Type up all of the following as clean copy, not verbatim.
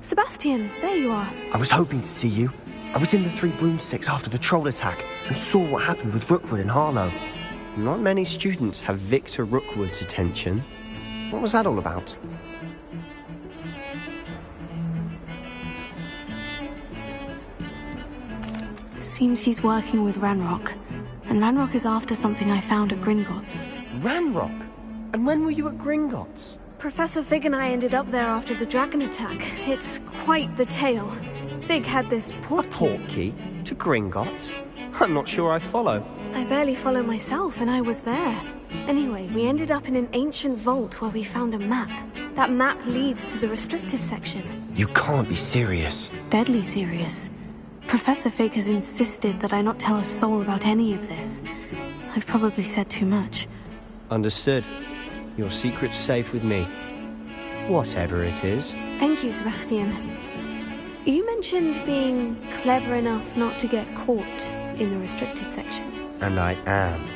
Sebastian, there you are. I was hoping to see you. I was in the Three Broomsticks after the troll attack and saw what happened with Rookwood and Harlow. Not many students have Victor Rookwood's attention. What was that all about? Seems he's working with Ranrock. And Ranrock is after something I found at Gringotts. Ranrock? And when were you at Gringotts? Professor Fig and I ended up there after the dragon attack. It's quite the tale. Fig had this portkey to Gringotts? I'm not sure I follow. I barely follow myself, and I was there. Anyway, we ended up in an ancient vault where we found a map. That map leads to the restricted section. You can't be serious. Deadly serious. Professor Fig has insisted that I not tell a soul about any of this. I've probably said too much. Understood. Your secret's safe with me. Whatever it is. Thank you, Sebastian. You mentioned being clever enough not to get caught in the restricted section. And I am.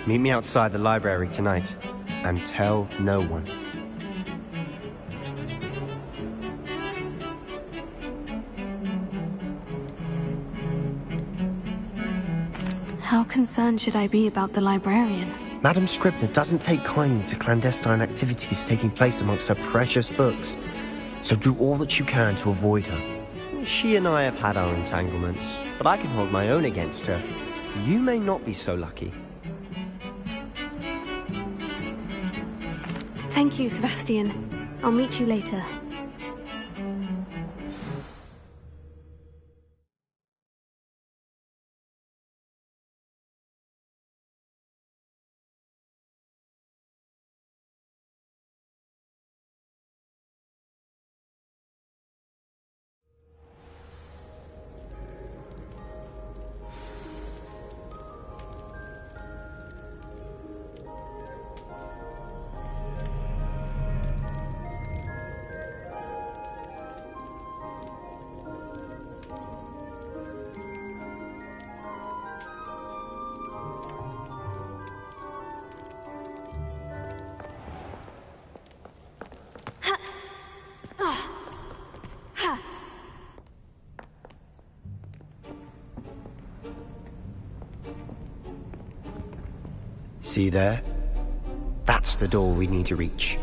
Meet me outside the library tonight, and tell no one. How concerned should I be about the librarian? Madam Scribner doesn't take kindly to clandestine activities taking place amongst her precious books, so do all that you can to avoid her. She and I have had our entanglements, but I can hold my own against her. You may not be so lucky. Thank you, Sebastian. I'll meet you later. See there? That's the door we need to reach.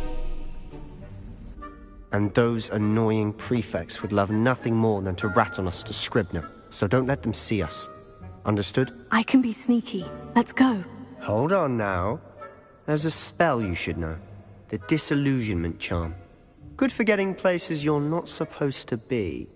And those annoying prefects would love nothing more than to rat on us to Scribner, so don't let them see us. Understood? I can be sneaky. Let's go. Hold on now. There's a spell you should know. The Disillusionment Charm. Good for getting places you're not supposed to be.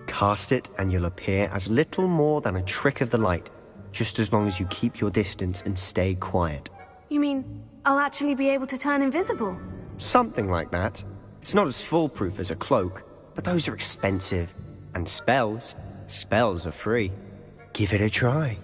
Cast it and you'll appear as little more than a trick of the light, just as long as you keep your distance and stay quiet. You mean I'll actually be able to turn invisible? Something like that. It's not as foolproof as a cloak, but those are expensive. And spells are free. Give it a try.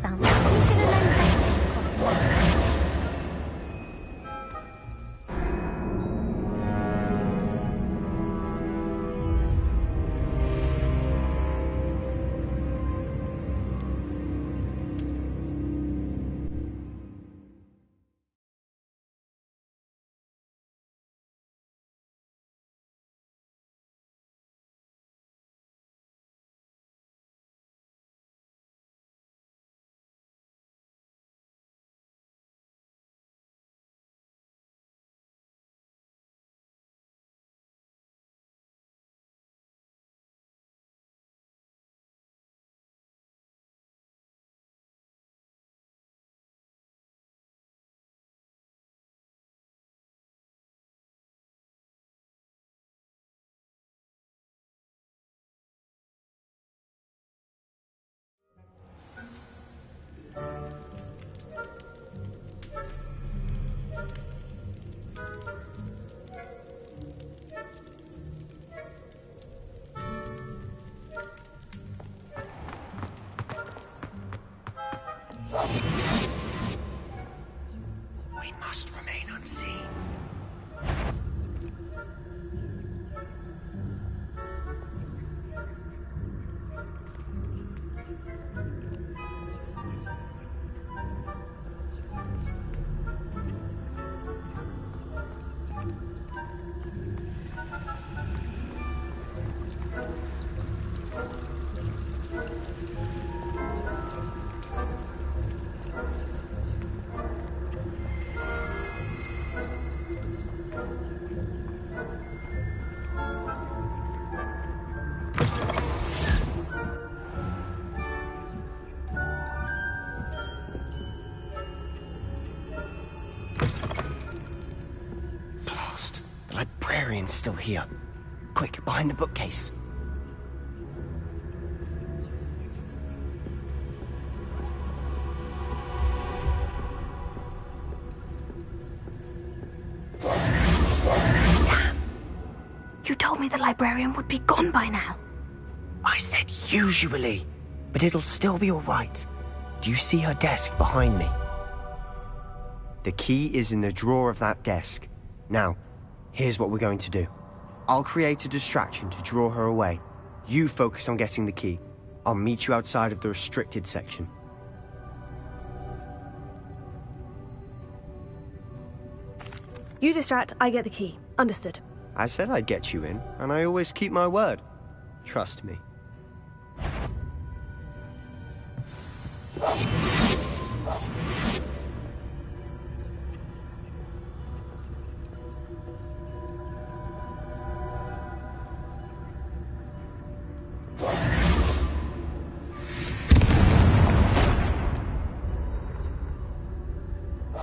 sound like finishing a load of We must remain unseen. The librarian's still here. Quick, behind the bookcase. Damn! You told me the librarian would be gone by now. I said usually, but it'll still be all right. Do you see her desk behind me? The key is in the drawer of that desk. Now, here's what we're going to do. I'll create a distraction to draw her away. You focus on getting the key. I'll meet you outside of the restricted section. You distract, I get the key. Understood. I said I'd get you in, and I always keep my word. Trust me.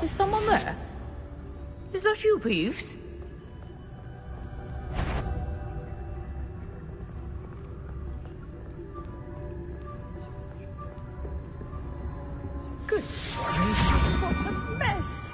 Is someone there? Is that you, Peeves? Good gracious, what a mess!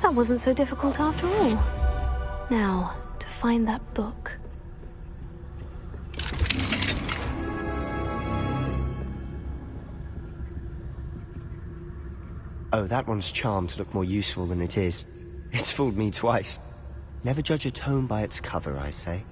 That wasn't so difficult after all. Now, to find that book. Oh, that one's charmed to look more useful than it is. It's fooled me twice. Never judge a tome by its cover, I say.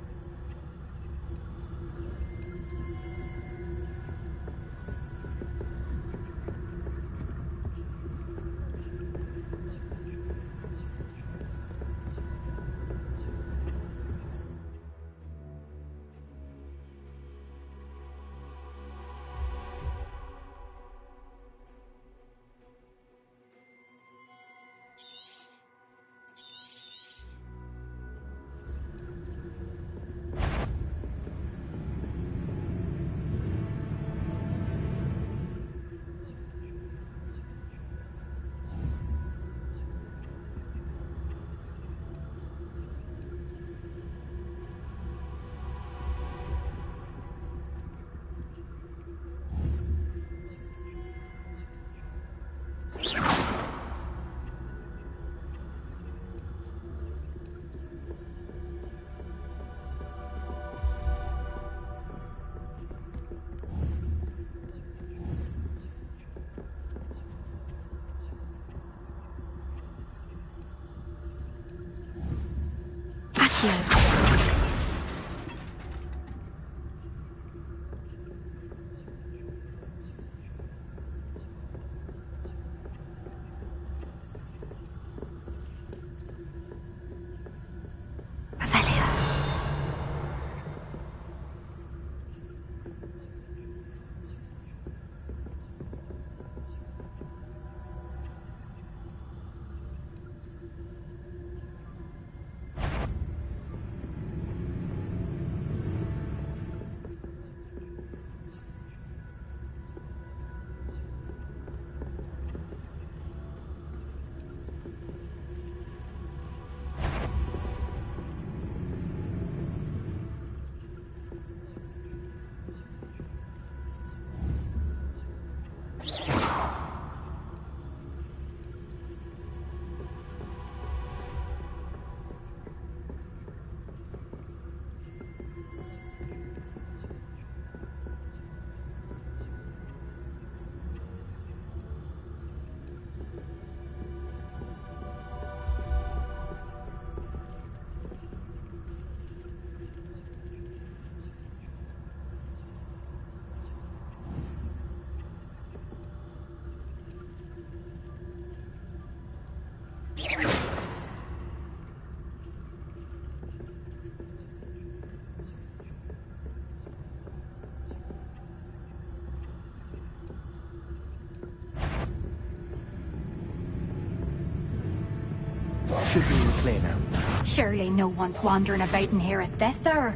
Should be in the clear now. Surely no one's wandering about in here at this hour.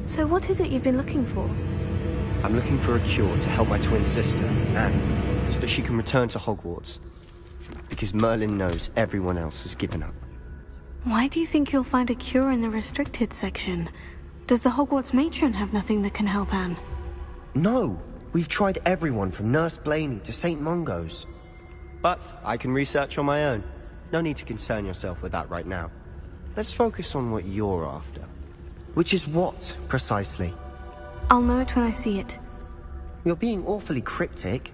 So what is it you've been looking for? I'm looking for a cure to help my twin sister, Anne, so that she can return to Hogwarts. Because Merlin knows everyone else has given up. Why do you think you'll find a cure in the restricted section? Does the Hogwarts matron have nothing that can help Anne? No! We've tried everyone from Nurse Blaney to St. Mungo's. But I can research on my own. No need to concern yourself with that right now. Let's focus on what you're after. Which is what, precisely? I'll know it when I see it. You're being awfully cryptic.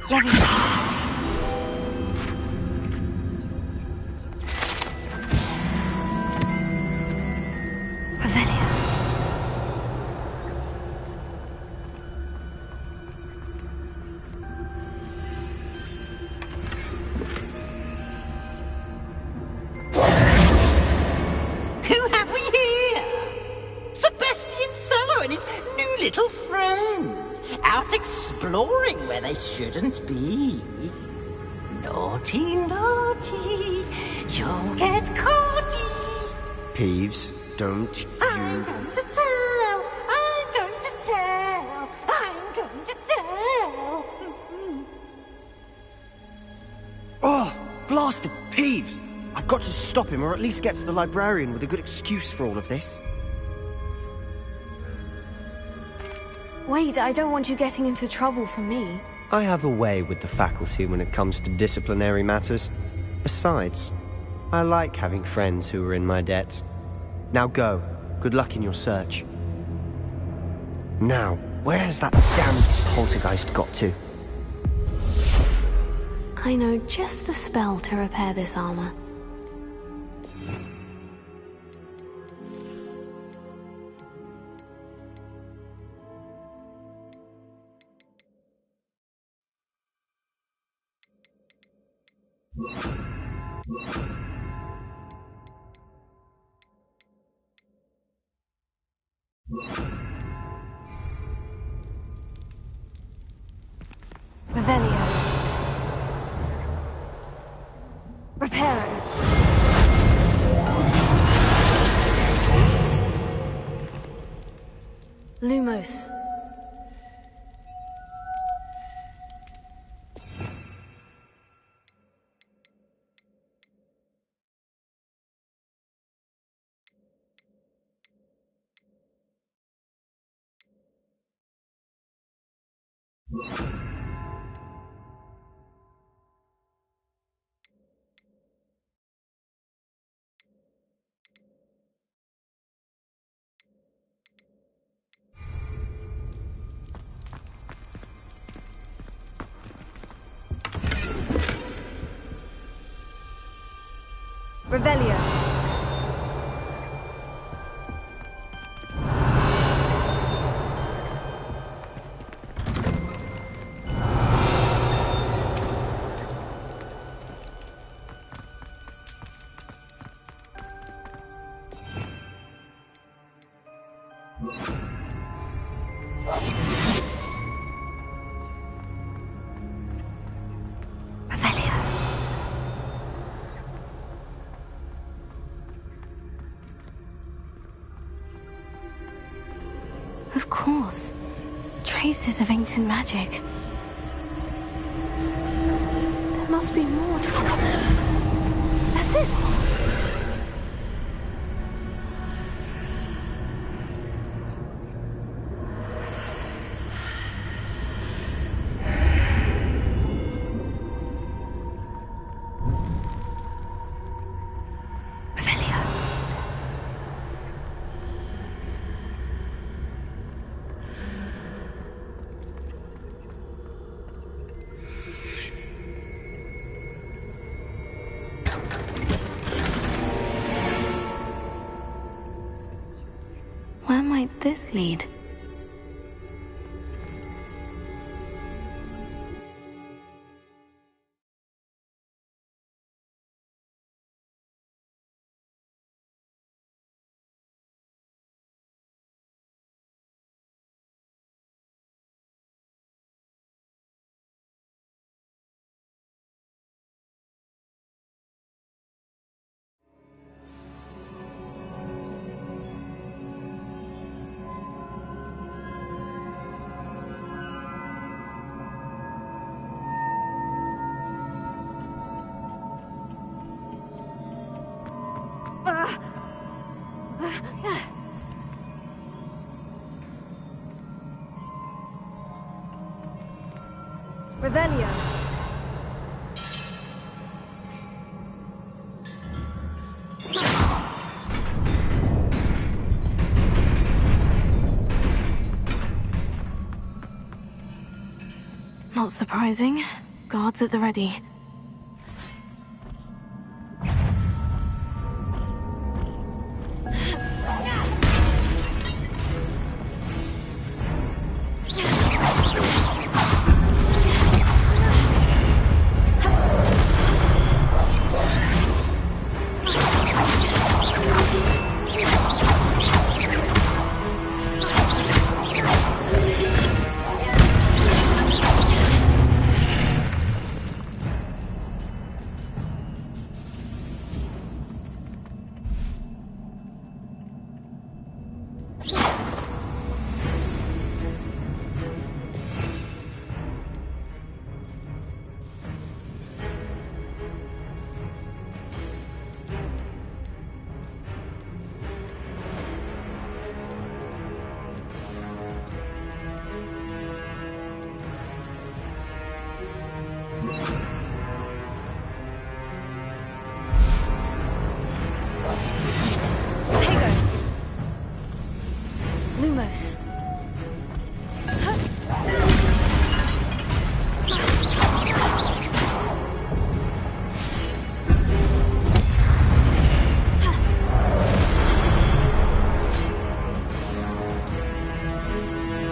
Levitate. Revelio. Who have we here? Sebastian Cello and his new little friend. Out exploring where they shouldn't be. Naughty, naughty. You'll get caughty. Peeves, don't I'm you... going to tell. I'm going to tell. I'm going to tell. Oh, blasted Peeves! I've got to stop him, or at least get to the librarian with a good excuse for all of this. Wait, I don't want you getting into trouble for me. I have a way with the faculty when it comes to disciplinary matters. Besides, I like having friends who are in my debt. Now go. Good luck in your search. Now, where has that damned poltergeist got to? I know just the spell to repair this armor. Revelio. Reparo. Lumos. Revelio. Of course. Traces of ancient magic. There must be more to this one. That's it! Where might this lead? Revelio. Not surprising. Guards at the ready. Lumos.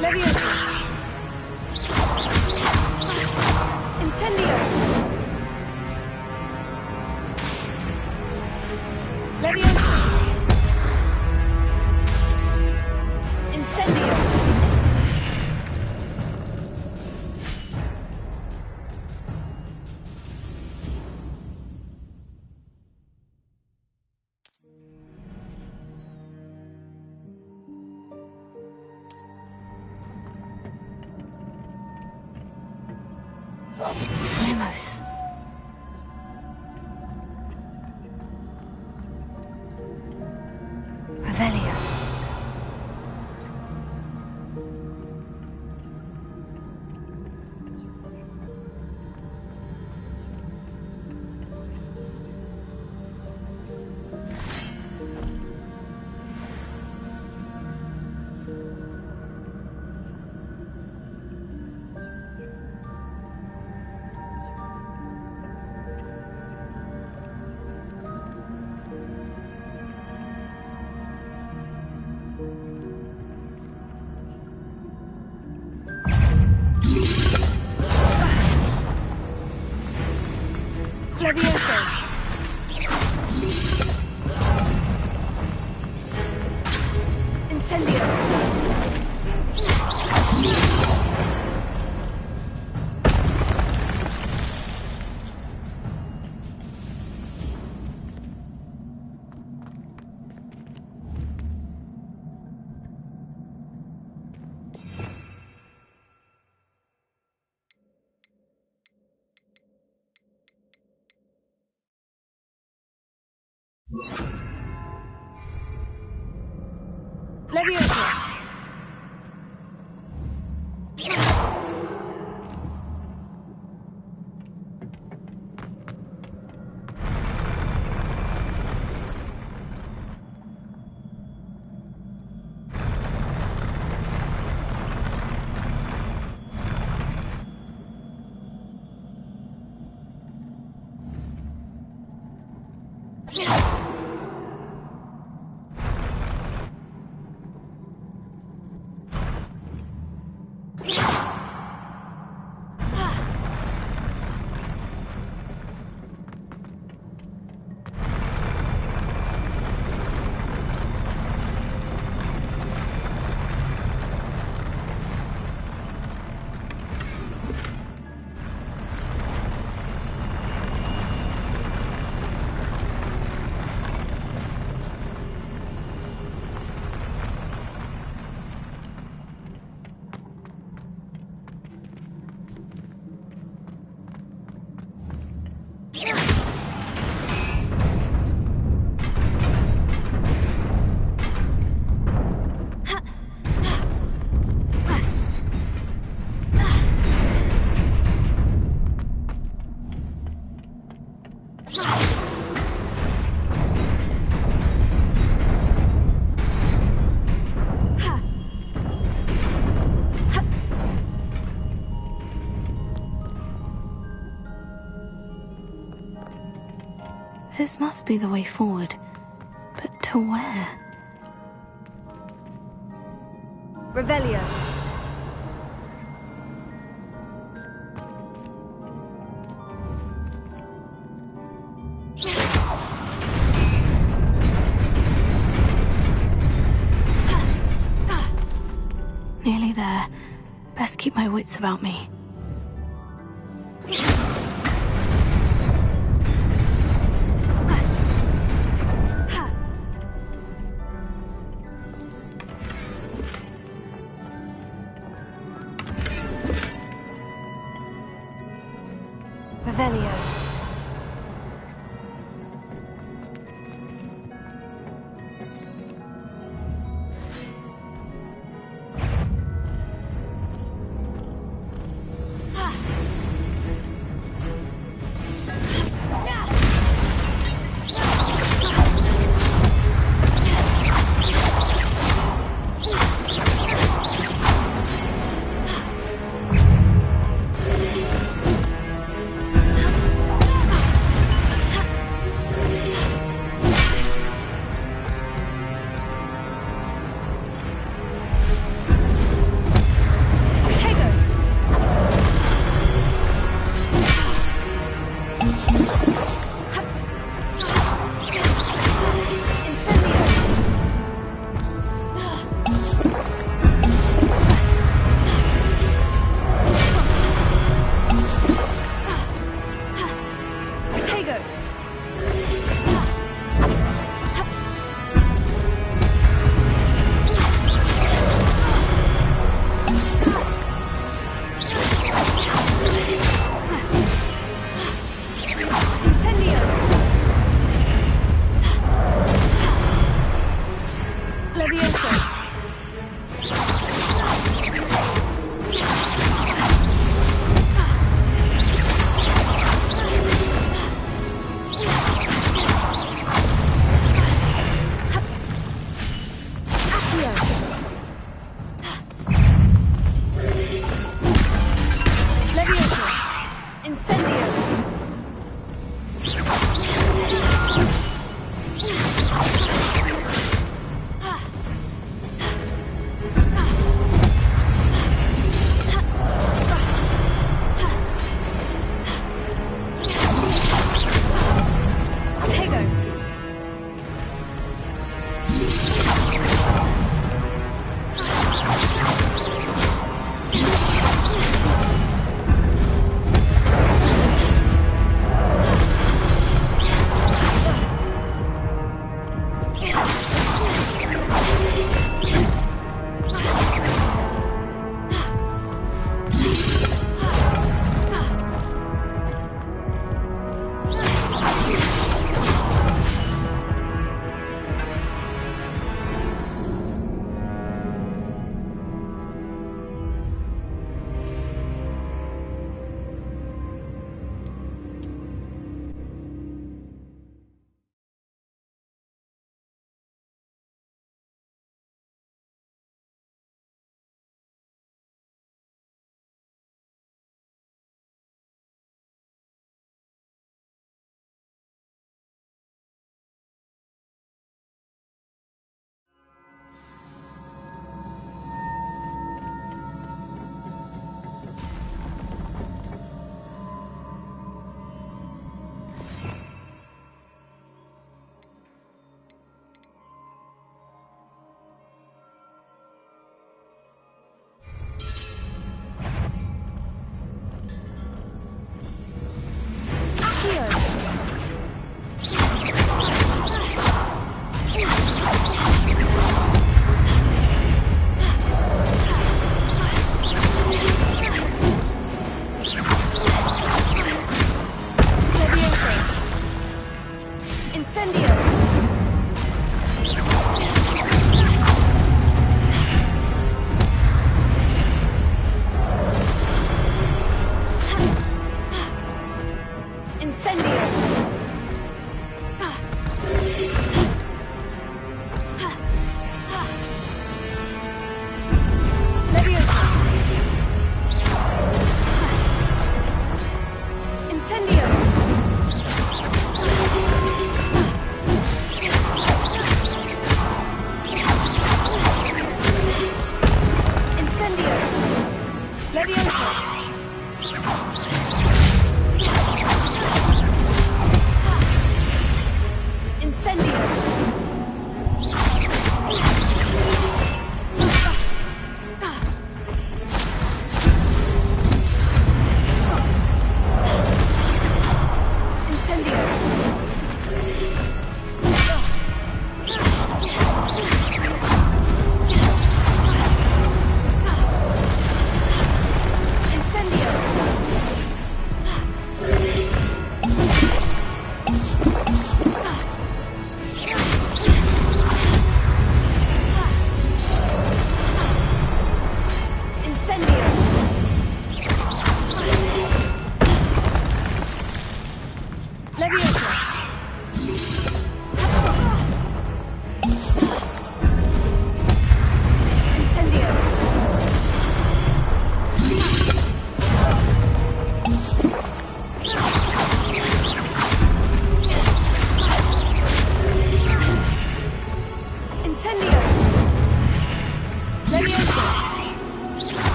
Leviosa. Incendio. Leviosa. Incendio. Lumos. Revelio. Leviosa. Incendio. Leviosa. This must be the way forward. But to where? Revelio. Nearly there. Best keep my wits about me. Revelio.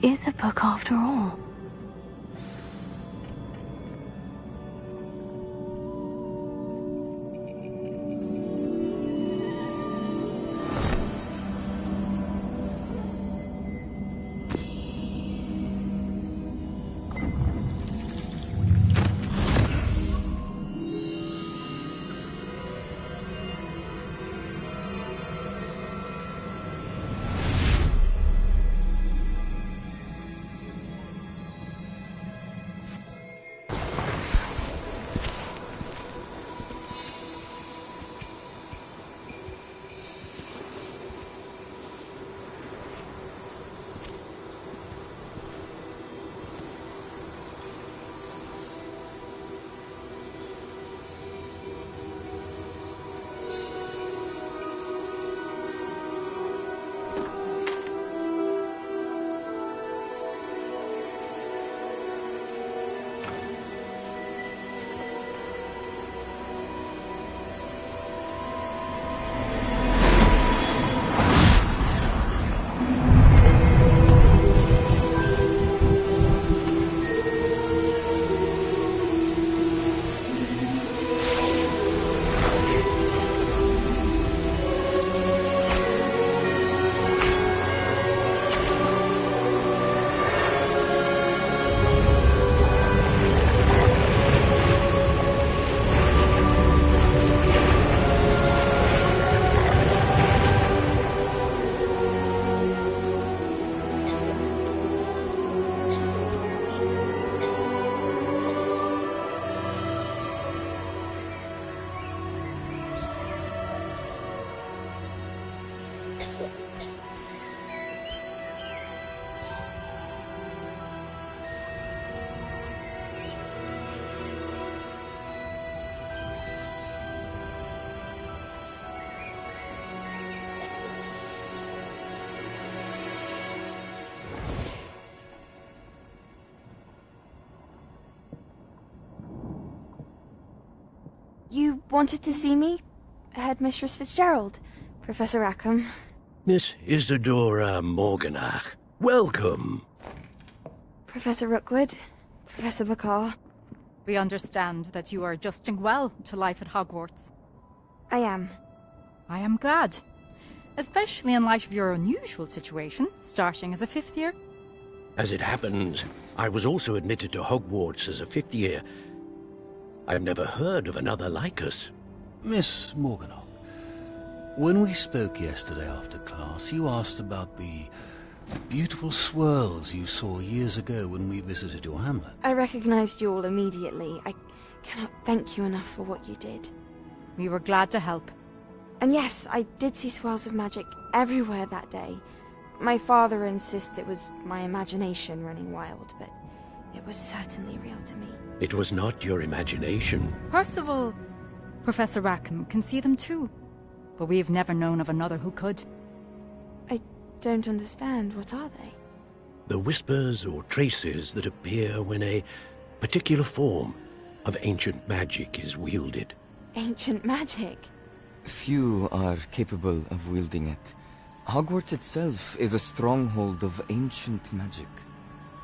Is a book after all. You wanted to see me? Headmistress Fitzgerald? Professor Rackham? Miss Isadora Morganach, welcome. Professor Rookwood? Professor Bakar? We understand that you are adjusting well to life at Hogwarts. I am. I am glad. Especially in light of your unusual situation, starting as a 5th year. As it happens, I was also admitted to Hogwarts as a 5th year. I've never heard of another like us. Miss Morganach, when we spoke yesterday after class, you asked about the beautiful swirls you saw years ago when we visited your hamlet. I recognized you all immediately. I cannot thank you enough for what you did. We were glad to help. And yes, I did see swirls of magic everywhere that day. My father insists it was my imagination running wild, but it was certainly real to me. It was not your imagination. Percival, Professor Rackham can see them too. But we've never known of another who could. I don't understand. What are they? The whispers or traces that appear when a particular form of ancient magic is wielded. Ancient magic? Few are capable of wielding it. Hogwarts itself is a stronghold of ancient magic.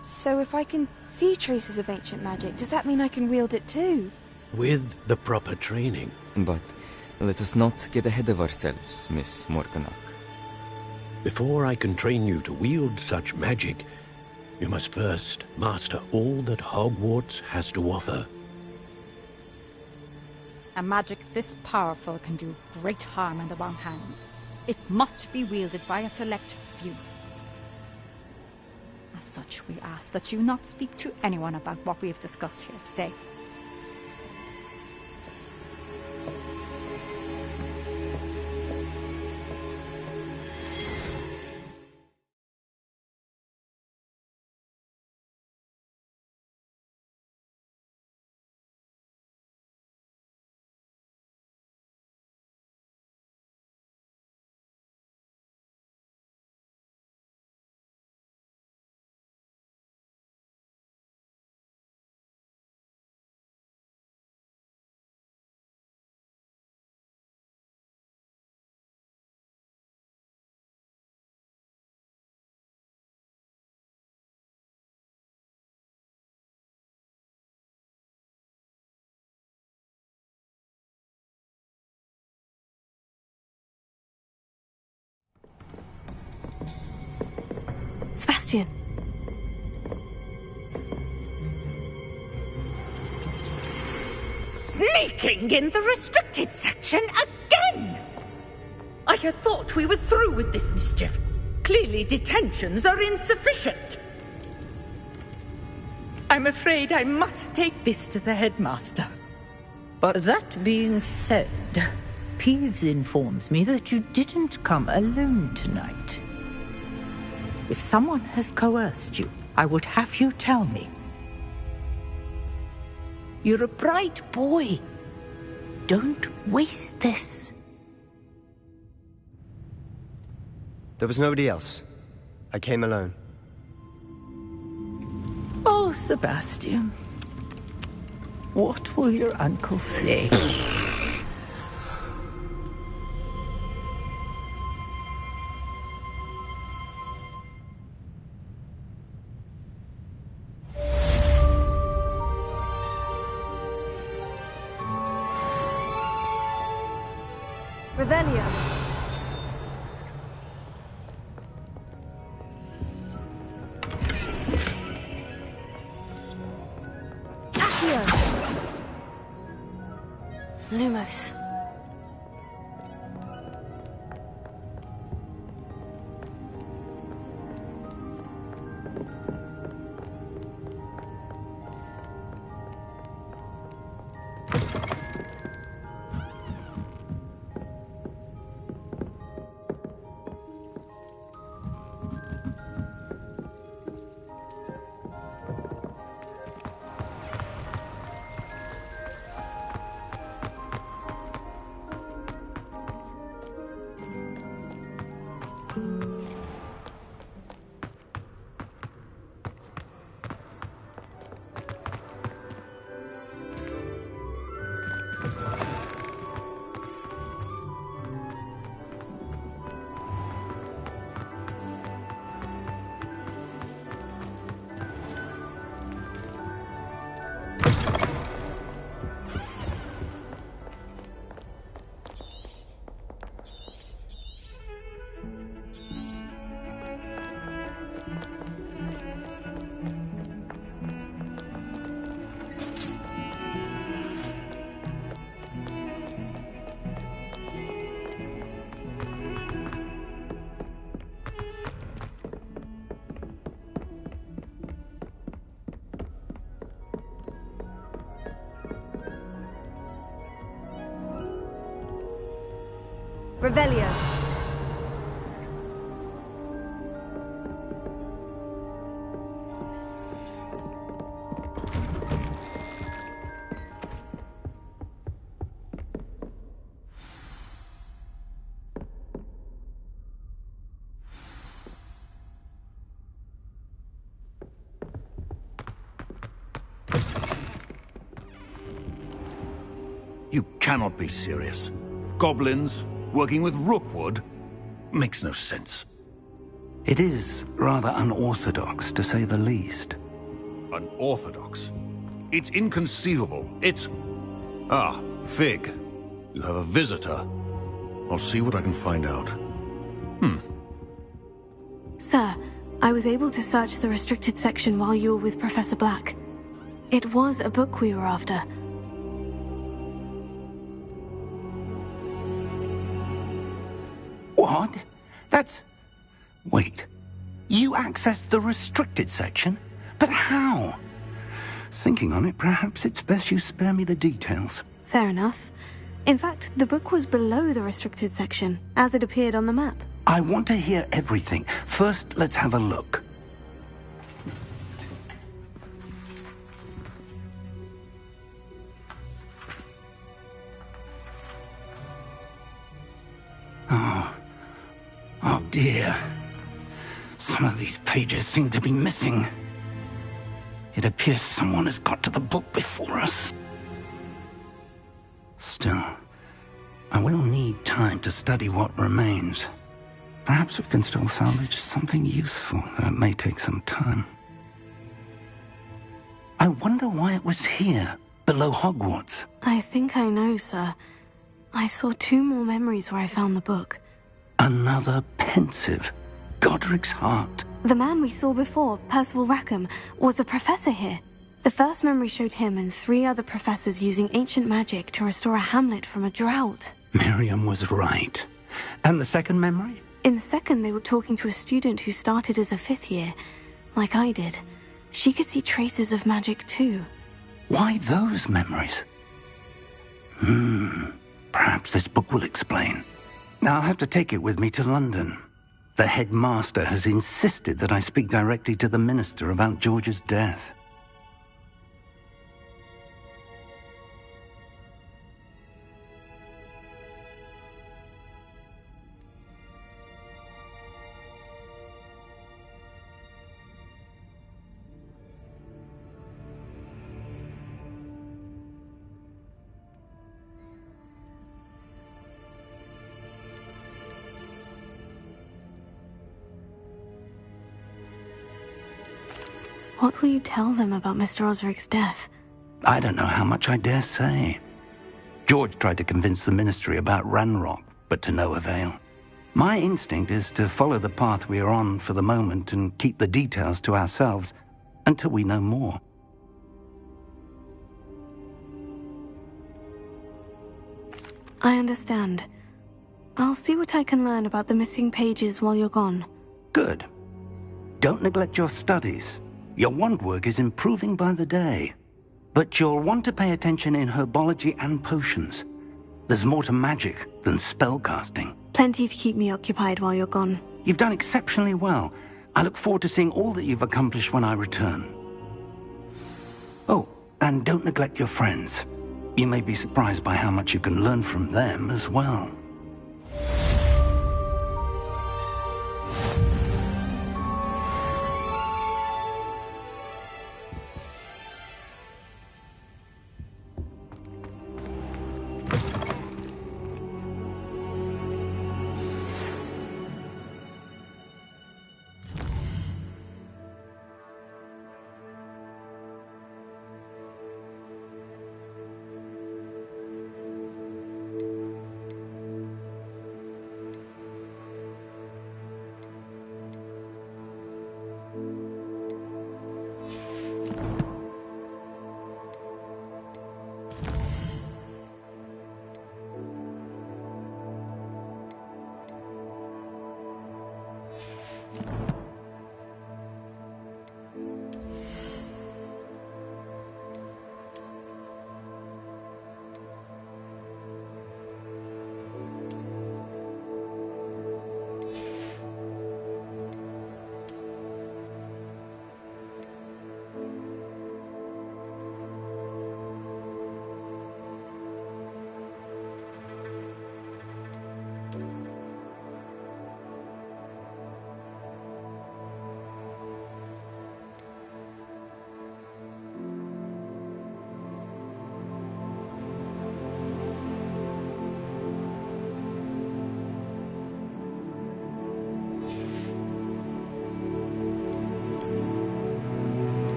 So if I can see traces of ancient magic, does that mean I can wield it too? With the proper training. But let us not get ahead of ourselves, Miss Morganach. Before I can train you to wield such magic, you must first master all that Hogwarts has to offer. A magic this powerful can do great harm in the wrong hands. It must be wielded by a select few. As such, we ask that you not speak to anyone about what we have discussed here today. Sebastian! Sneaking in the restricted section again! I had thought we were through with this mischief. Clearly detentions are insufficient. I'm afraid I must take this to the headmaster. But That being said, Peeves informs me that you didn't come alone tonight. If someone has coerced you, I would have you tell me. You're a bright boy. Don't waste this. there was nobody else. I came alone. Oh, Sebastian. What will your uncle say? Revelio. Accio. Lumos. Revelio. You cannot be serious. Goblins working with Rookwood makes no sense. It is rather unorthodox, to say the least. Unorthodox? It's inconceivable. It's... Ah, Fig. You have a visitor. I'll see what I can find out. Sir, I was able to search the restricted section while you were with Professor Black. It was a book we were after. What? That's... Wait. You accessed the restricted section? But how? Thinking on it, perhaps it's best you spare me the details. Fair enough. In fact, the book was below the restricted section, as it appeared on the map. I want to hear everything. First, let's have a look. Oh dear. Some of these pages seem to be missing. It appears someone has got to the book before us. Still, I will need time to study what remains. Perhaps we can still salvage something useful, though it may take some time. I wonder why it was here, below Hogwarts. I think I know, sir. I saw 2 more memories where I found the book. Another pensive. Godric's heart. The man we saw before, Percival Rackham, was a professor here. The first memory showed him and 3 other professors using ancient magic to restore a hamlet from a drought. Miriam was right. And the second memory? In the second, they were talking to a student who started as a 5th year, like I did. She could see traces of magic too. Why those memories? Perhaps this book will explain. I'll have to take it with me to London. The headmaster has insisted that I speak directly to the minister about George's death. What will you tell them about Mr. Osric's death? I don't know how much I dare say. George tried to convince the ministry about Ranrock, but to no avail. My instinct is to follow the path we are on for the moment and keep the details to ourselves until we know more. I understand. I'll see what I can learn about the missing pages while you're gone. Good. Don't neglect your studies. Your wand work is improving by the day. But you'll want to pay attention in herbology and potions. There's more to magic than spellcasting. Plenty to keep me occupied while you're gone. You've done exceptionally well. I look forward to seeing all that you've accomplished when I return. Oh, and don't neglect your friends. You may be surprised by how much you can learn from them as well.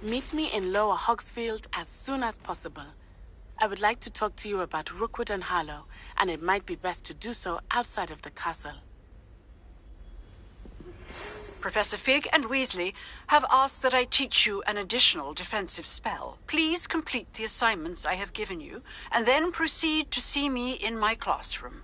Meet me in Lower Hogsfield as soon as possible. I would like to talk to you about Rookwood and Harlow, and it might be best to do so outside of the castle. Professor Fig and Weasley have asked that I teach you an additional defensive spell. Please complete the assignments I have given you, and then proceed to see me in my classroom.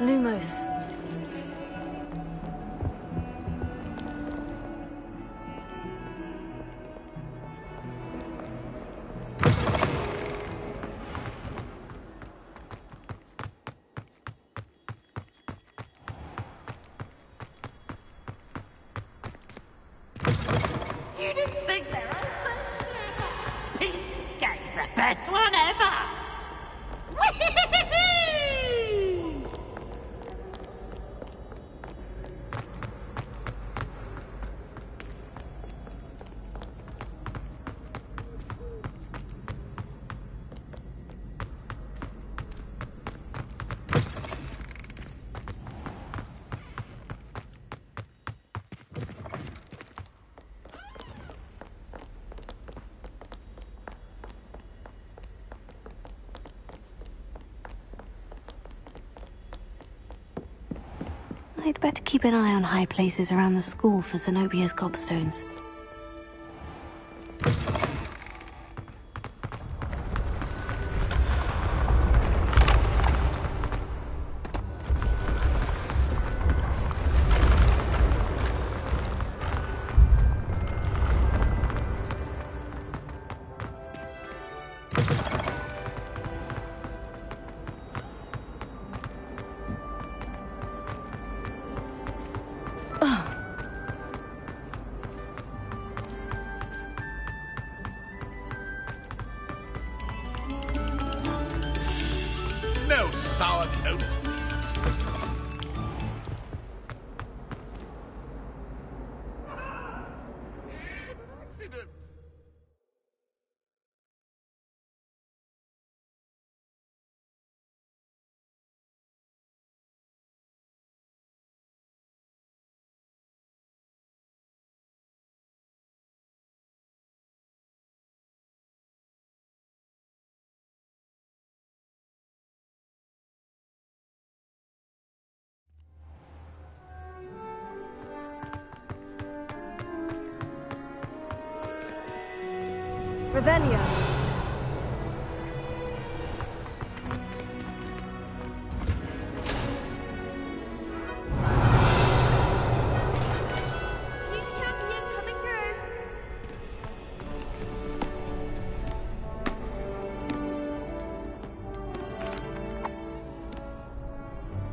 Lumos. Students think their answer? Peter's game's the best one ever! Whee! I'd better keep an eye on high places around the school for Zenobia's gobstones. No sauerkraut. Revelio.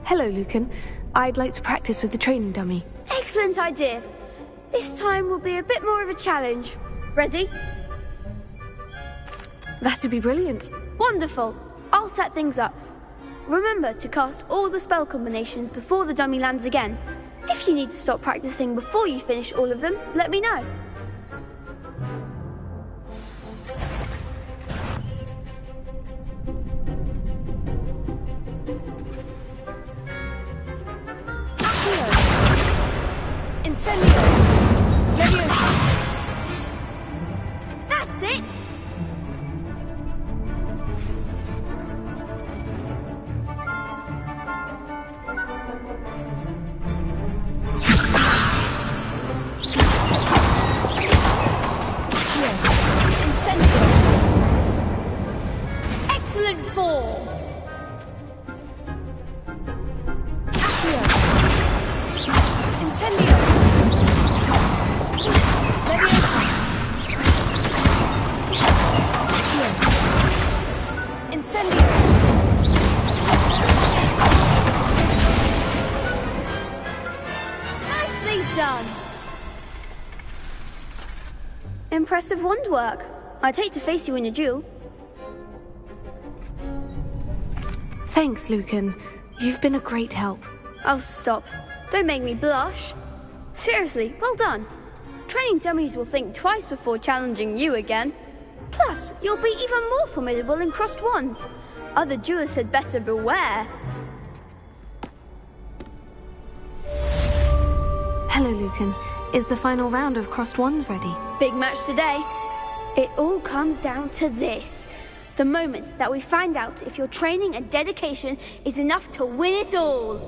Hello, Lucan. I'd like to practice with the training dummy. Excellent idea. This time will be a bit more of a challenge. Ready? That'd be brilliant. Wonderful. I'll set things up. Remember to cast all the spell combinations before the dummy lands again. If you need to stop practicing before you finish all of them, let me know. Incendio! excellent form! Accio! Incendio! Leviosa! Accio! Incendio! Nicely done! Impressive wand work. I'd hate to face you in a duel. Thanks, Lucan. You've been a great help. Oh, stop. Don't make me blush. Seriously, well done. Training dummies will think twice before challenging you again. Plus, you'll be even more formidable in crossed wands. Other duelists had better beware. Hello, Lucan. Is the final round of crossed wands ready? Big match today. It all comes down to this. The moment that we find out if your training and dedication is enough to win it all.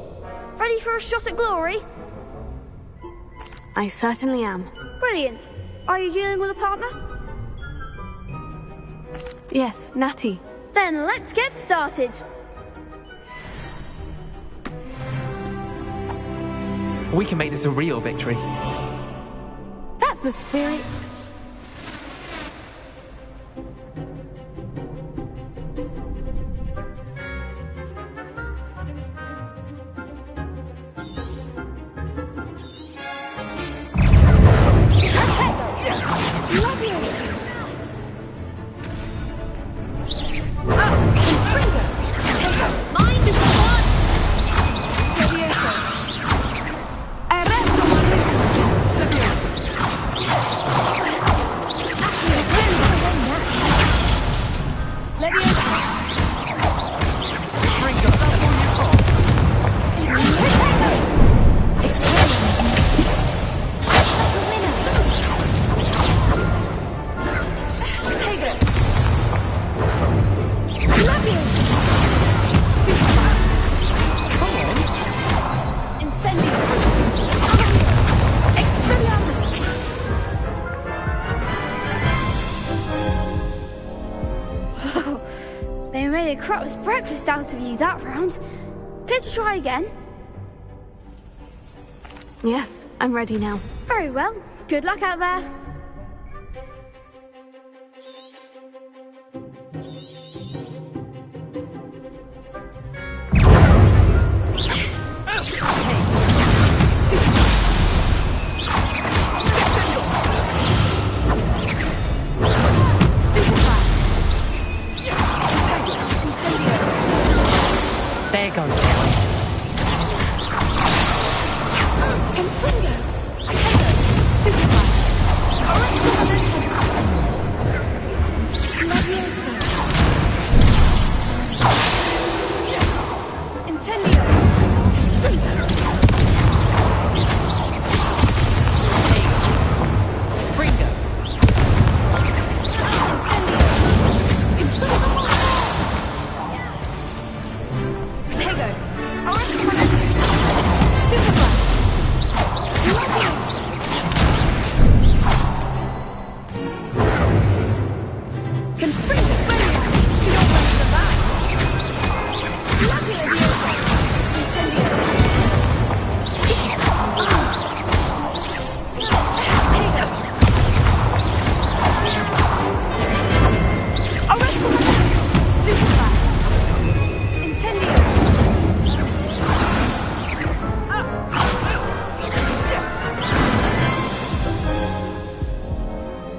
Ready for a shot at glory? I certainly am. Brilliant. Are you dealing with a partner? Yes, Natty. Then let's get started. We can make this a real victory. That's the spirit. Crap's breakfast out of you that round. Care to try again? Yes, I'm ready now. Very well. Good luck out there. There goes.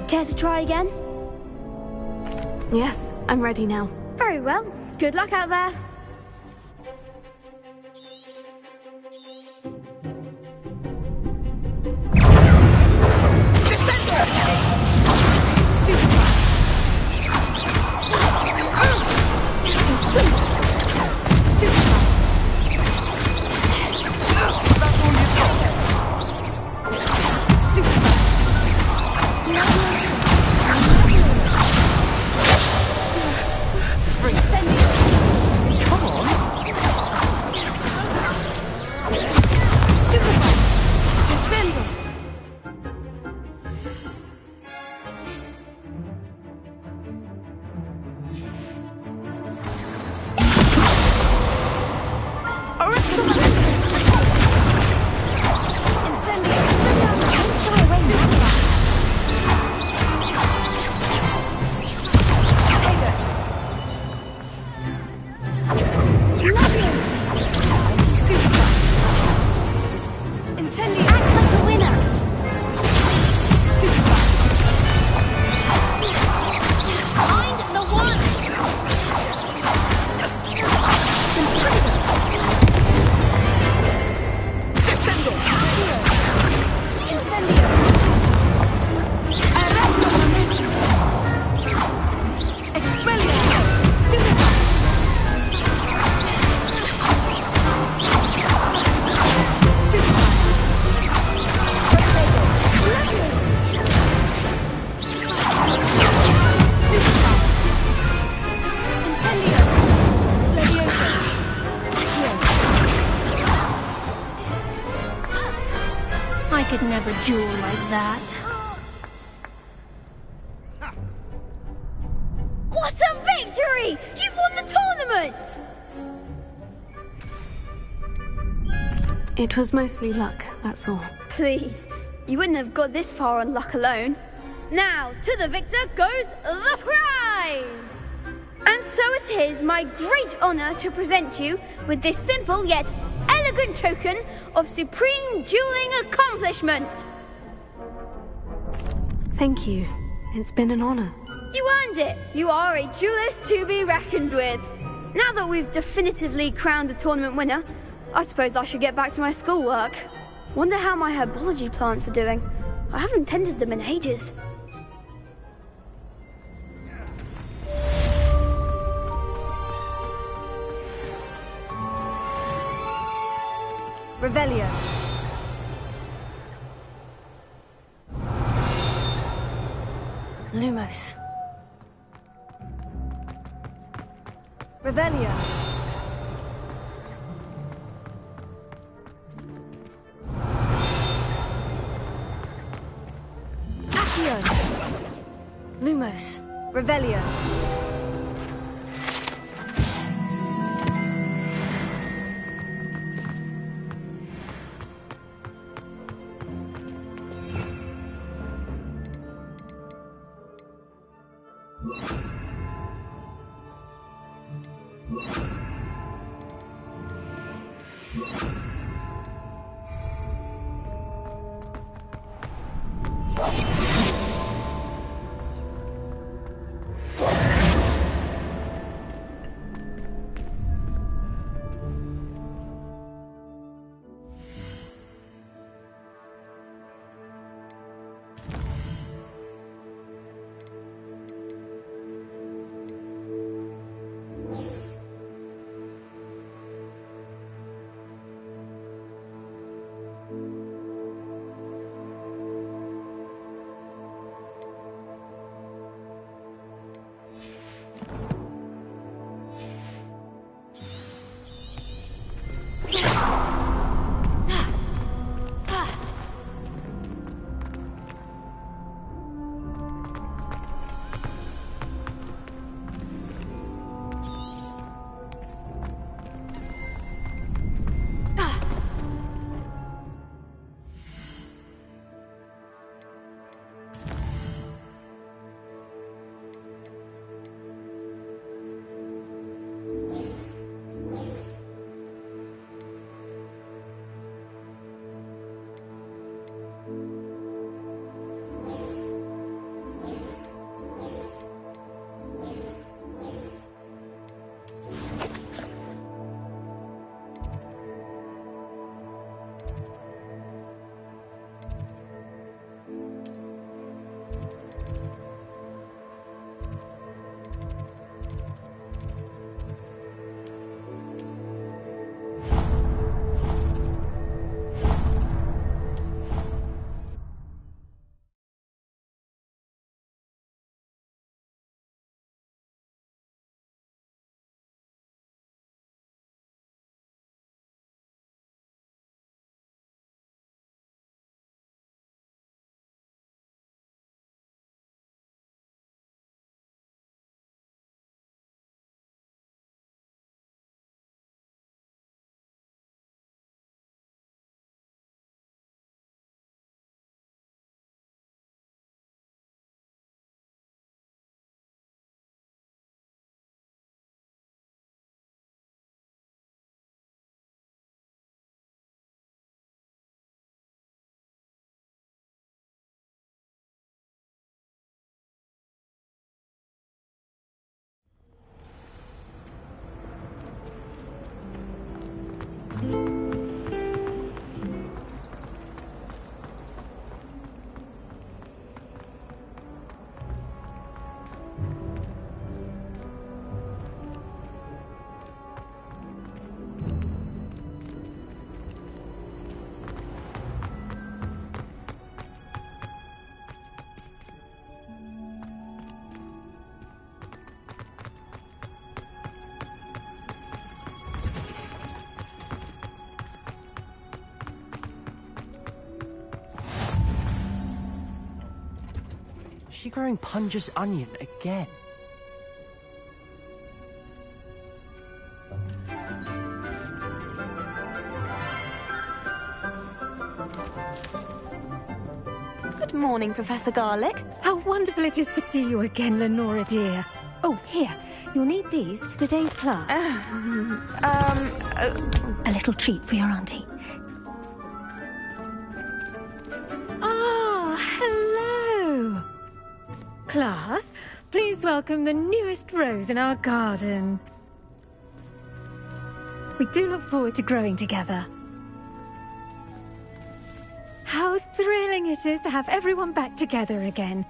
Care to try again? Yes, I'm ready now. Very well. Good luck out there. have a duel like that. What a victory! You've won the tournament! It was mostly luck, that's all. Please, you wouldn't have got this far on luck alone. Now, to the victor goes the prize! And so it is my great honor to present you with this simple yet elegant token of supreme dueling accomplishment. Thank you. It's been an honor. You earned it. You are a duelist to be reckoned with. Now that we've definitively crowned the tournament winner, I suppose I should get back to my schoolwork. Wonder how my herbology plants are doing. I haven't tended them in ages. Revelio. Lumos. Revelio. Accio. Lumos. Revelio. she growing Punja's onion again? Good morning, Professor Garlick. How wonderful it is to see you again, Lenora dear. Oh, here. You'll need these for today's class. A little treat for your auntie. Ah, hello. Class, please welcome the newest rose in our garden. We do look forward to growing together. How thrilling it is to have everyone back together again.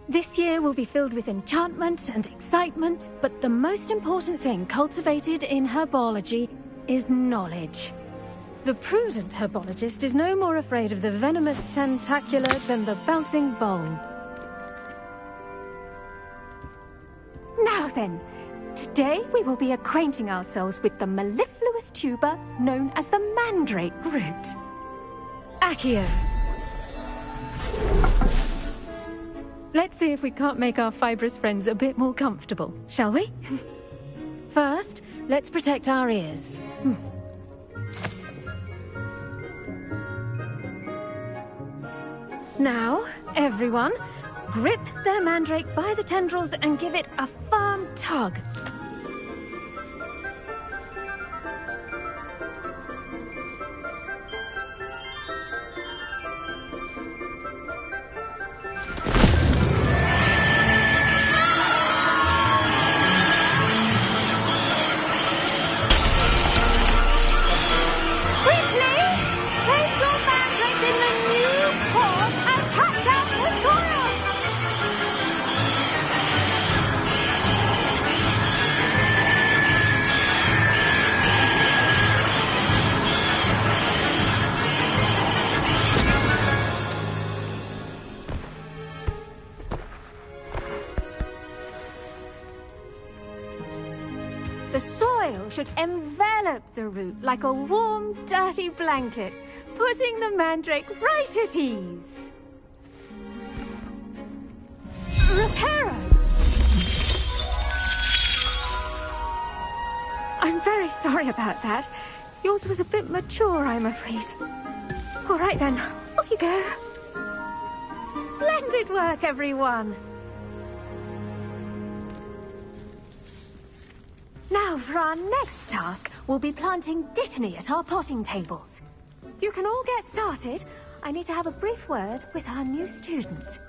This year will be filled with enchantment and excitement, but the most important thing cultivated in herbology is knowledge. The prudent herbologist is no more afraid of the venomous tentacular than the bouncing bulb. Now then, today we will be acquainting ourselves with the mellifluous tuber known as the mandrake root. Accio. Let's see if we can't make our fibrous friends a bit more comfortable, shall we? First, let's protect our ears. Now, everyone, grip their mandrake by the tendrils and give it a firm tug. The soil should envelop the root like a warm, dirty blanket, putting the mandrake right at ease. Reparo! I'm very sorry about that. Yours was a bit mature, I'm afraid. All right then, off you go. Splendid work, everyone. Now, for our next task, we'll be planting dittany at our potting tables. You can all get started. I need to have a brief word with our new student.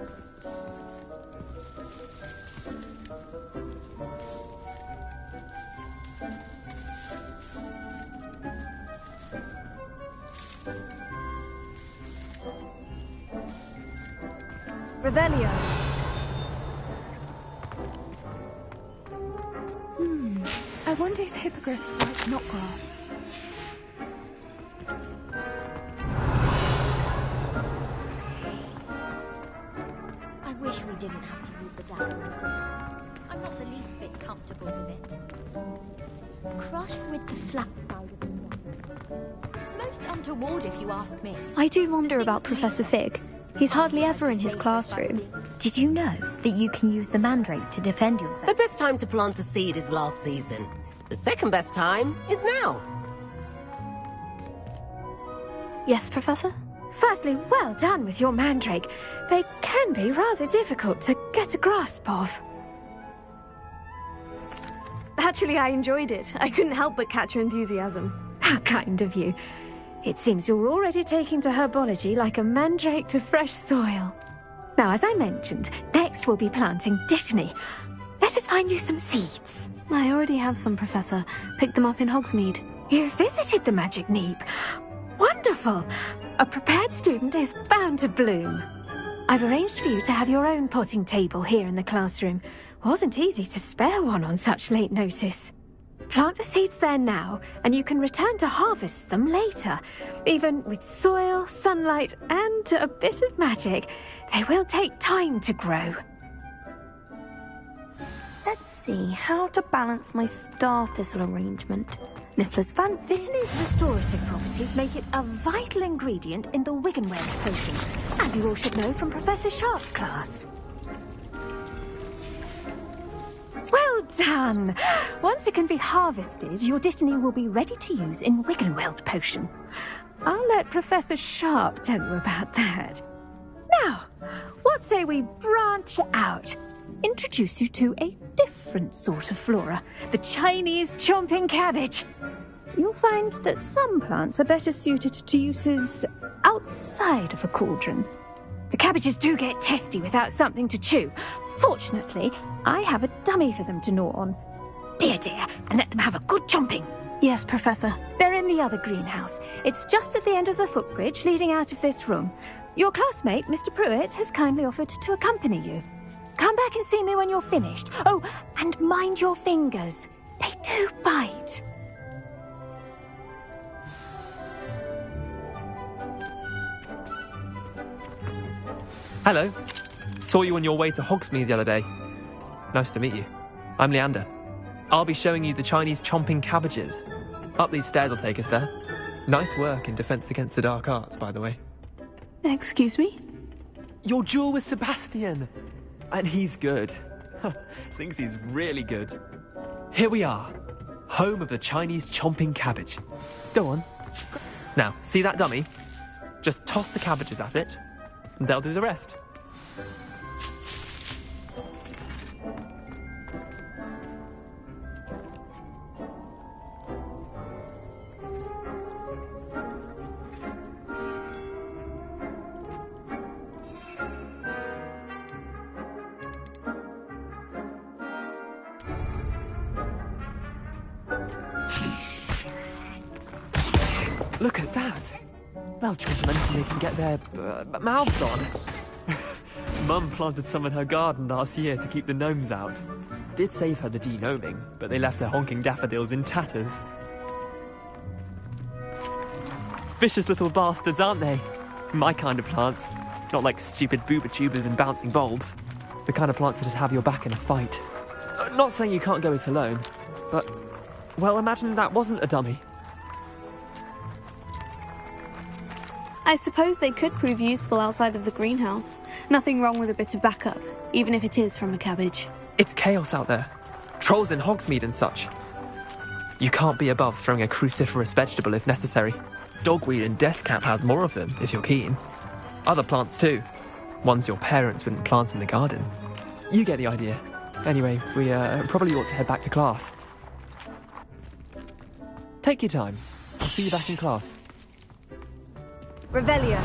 Revelio. I wonder if hippogriffs like knotgrass. I wish we didn't have to use the gathering. I'm not the least bit comfortable with it. Crushed with the flat side of the gathering. Most untoward, if you ask me. I do wonder about Professor Fig. He's hardly ever in his classroom. Did you know that you can use the mandrake to defend yourself? The best time to plant a seed is last season. The second best time is now. Yes, Professor? Firstly, well done with your mandrake. They can be rather difficult to get a grasp of. Actually, I enjoyed it. I couldn't help but catch your enthusiasm. How kind of you. It seems you're already taking to herbology like a mandrake to fresh soil. Now, as I mentioned, next we'll be planting dittany. Let us find you some seeds. I already have some, Professor. Picked them up in Hogsmeade. You visited the Magic Neep. Wonderful! A prepared student is bound to bloom. I've arranged for you to have your own potting table here in the classroom. Wasn't easy to spare one on such late notice. Plant the seeds there now, and you can return to harvest them later. Even with soil, sunlight, and a bit of magic, they will take time to grow. Let's see how to balance my star thistle arrangement. Niffler's fancy. Dittany's restorative properties make it a vital ingredient in the Wiggenweld potions, as you all should know from Professor Sharp's class. done! Once it can be harvested, your Dittany will be ready to use in Wiggenweld potion. I'll let Professor Sharp tell you about that. Now, what say we branch out? Introduce you to a different sort of flora, the Chinese chomping cabbage. You'll find that some plants are better suited to uses outside of a cauldron. The cabbages do get testy without something to chew. Fortunately, I have a dummy for them to gnaw on. Be a dear and let them have a good chomping. Yes, Professor. They're in the other greenhouse. It's just at the end of the footbridge leading out of this room. Your classmate, Mr. Pruitt, has kindly offered to accompany you. Come back and see me when you're finished. Oh, and mind your fingers. They do bite. Hello. Saw you on your way to Hogsmeade the other day. Nice to meet you. I'm Leander. I'll be showing you the Chinese chomping cabbages. Up these stairs will take us there. Nice work in Defense Against the Dark Arts, by the way. Excuse me? Your duel with Sebastian. And he's good. Thinks he's really good. Here we are. Home of the Chinese chomping cabbage. Go on. Now, see that dummy? Just toss the cabbages at it, and they'll do the rest. Look at that! They'll chomp on anything they can get their mouths on. Mum planted some in her garden last year to keep the gnomes out. Did save her the de-gnoming, but they left her honking daffodils in tatters. Vicious little bastards, aren't they? My kind of plants. Not like stupid booba tubers and bouncing bulbs. The kind of plants that'd have your back in a fight. Not saying you can't go it alone, but... well, imagine that wasn't a dummy. I suppose they could prove useful outside of the greenhouse. Nothing wrong with a bit of backup, even if it is from a cabbage. It's chaos out there. Trolls in Hogsmeade and such. You can't be above throwing a cruciferous vegetable if necessary. Dogweed and deathcap has more of them, if you're keen. Other plants too. Ones your parents wouldn't plant in the garden. You get the idea. Anyway, we probably ought to head back to class. Take your time. I'll see you back in class. Revelio.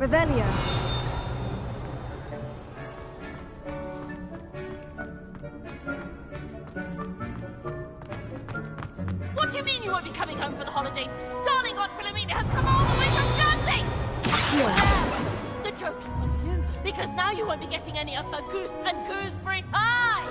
Revelio. What do you mean you won't be coming home for the holidays? Darling Aunt Philomena has come all the way from Jersey! Well, the joke is on you, because now you won't be getting any of her goose and gooseberry pie!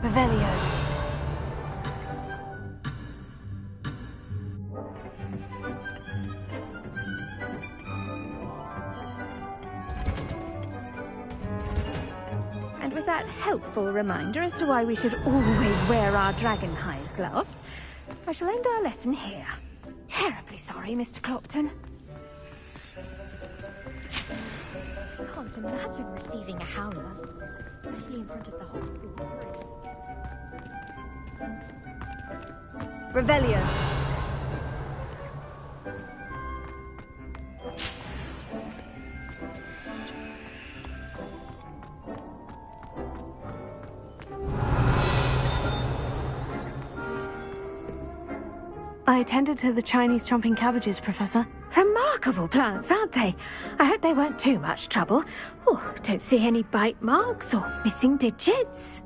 Revelio. And with that helpful reminder as to why we should always wear our dragonhide gloves, I shall end our lesson here. Terribly sorry, Mr. Clopton. I can't imagine receiving a howler, especially in front of the whole school. Revelio. I tended to the Chinese chomping cabbages, Professor. Remarkable plants, aren't they? I hope they weren't too much trouble. Oh, don't see any bite marks or missing digits.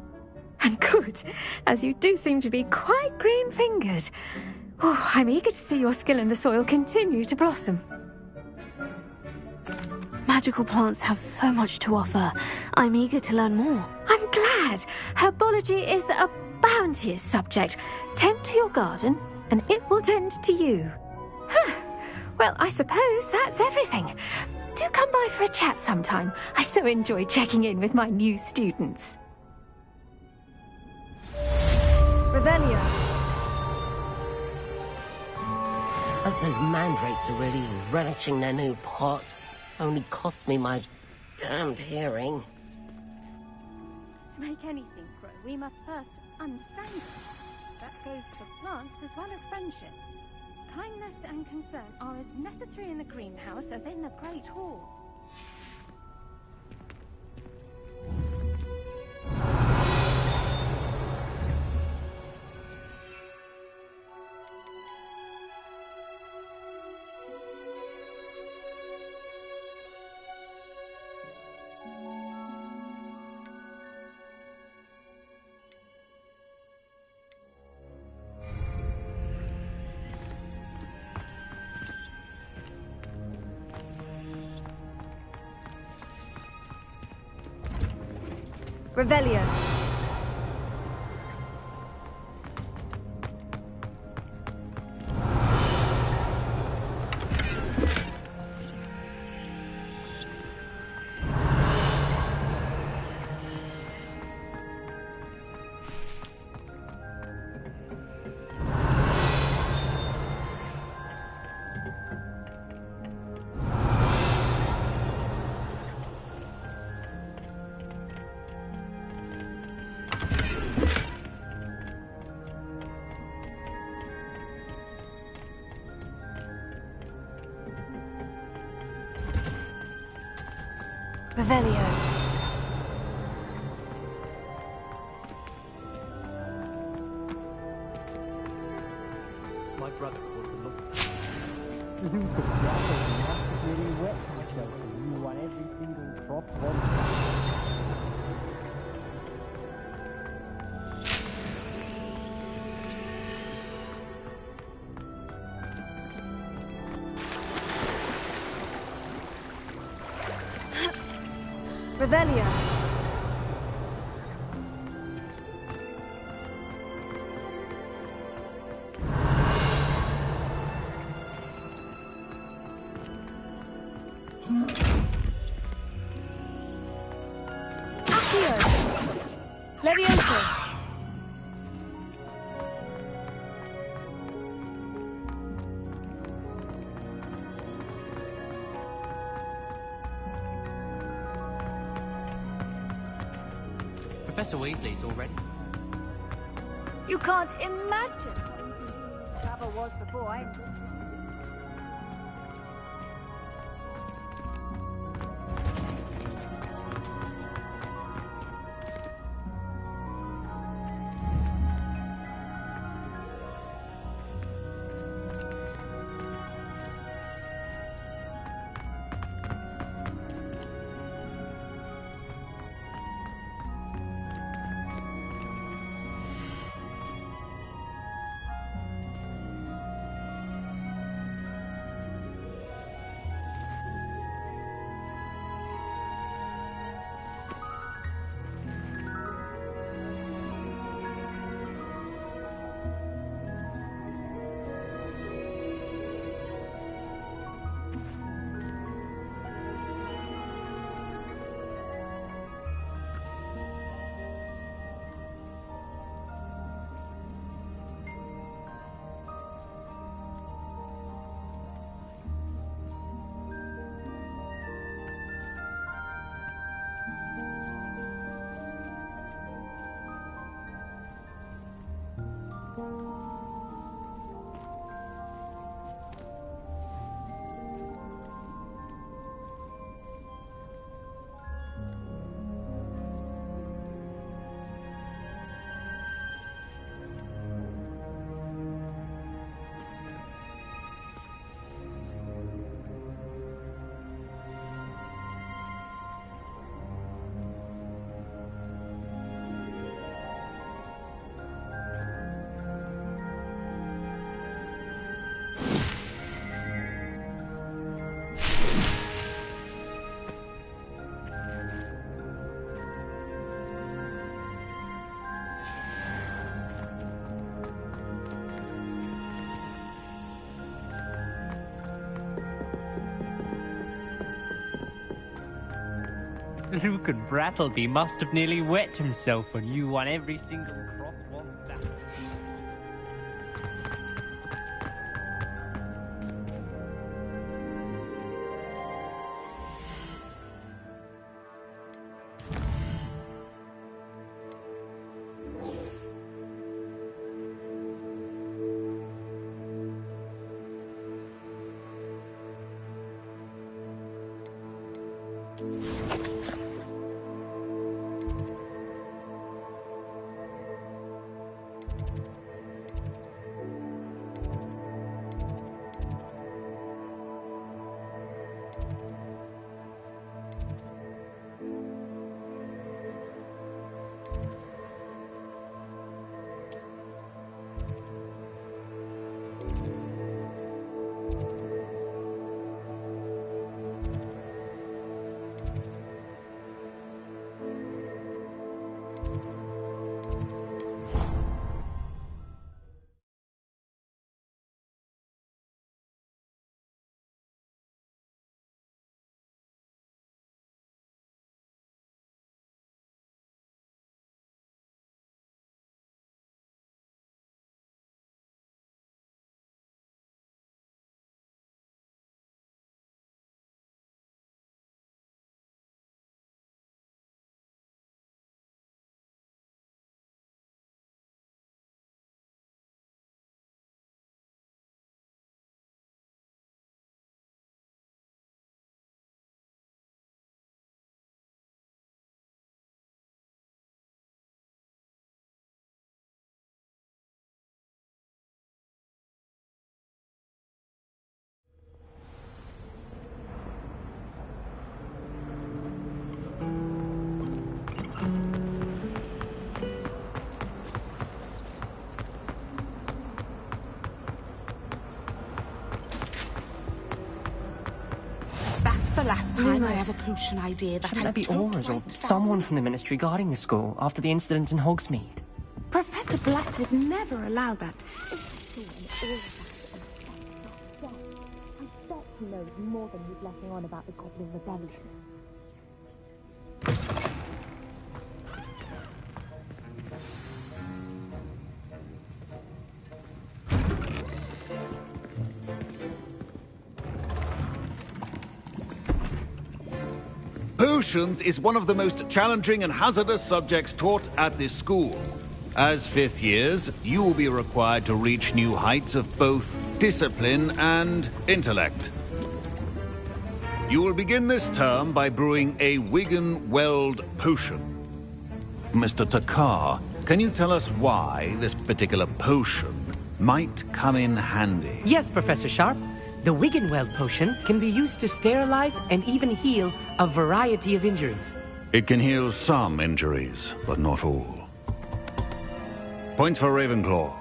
And good, as you do seem to be quite green-fingered. Oh, I'm eager to see your skill in the soil continue to blossom. Magical plants have so much to offer. I'm eager to learn more. I'm glad. Herbology is a bounteous subject. Tend to your garden, and it will tend to you. Huh. Well, I suppose that's everything. Do come by for a chat sometime. I so enjoy checking in with my new students. Revelio. Hope those mandrakes are really relishing their new pots. Only cost me my damned hearing. To make anything grow, we must first understand it. That goes for plants as well as friendships. Kindness and concern are as necessary in the greenhouse as in the Great Hall. Revelio. Revelio. My brother was a look. You could really wet myself and you want every single drop one. Revelio. Accio. Levioso. Professor Weasley's already. You can't imagine how travel was before I entered. Luke and Brattleby must have nearly wet himself when you won every single cross once battle. The last time I had a potion idea that Shouldn't I there be don't Aurors or write down. someone from the Ministry guarding the school after the incident in Hogsmeade? Professor Black would never allow that. I bet he knows more than he's letting on about the Goblin Rebellion. Potions is one of the most challenging and hazardous subjects taught at this school. As fifth years, you will be required to reach new heights of both discipline and intellect. You will begin this term by brewing a Wigan-Weld potion. Mr. Takar, can you tell us why this particular potion might come in handy? Yes, Professor Sharp. The Wigan-Weld potion can be used to sterilize and even heal a variety of injuries. It can heal some injuries, but not all. Point for Ravenclaw.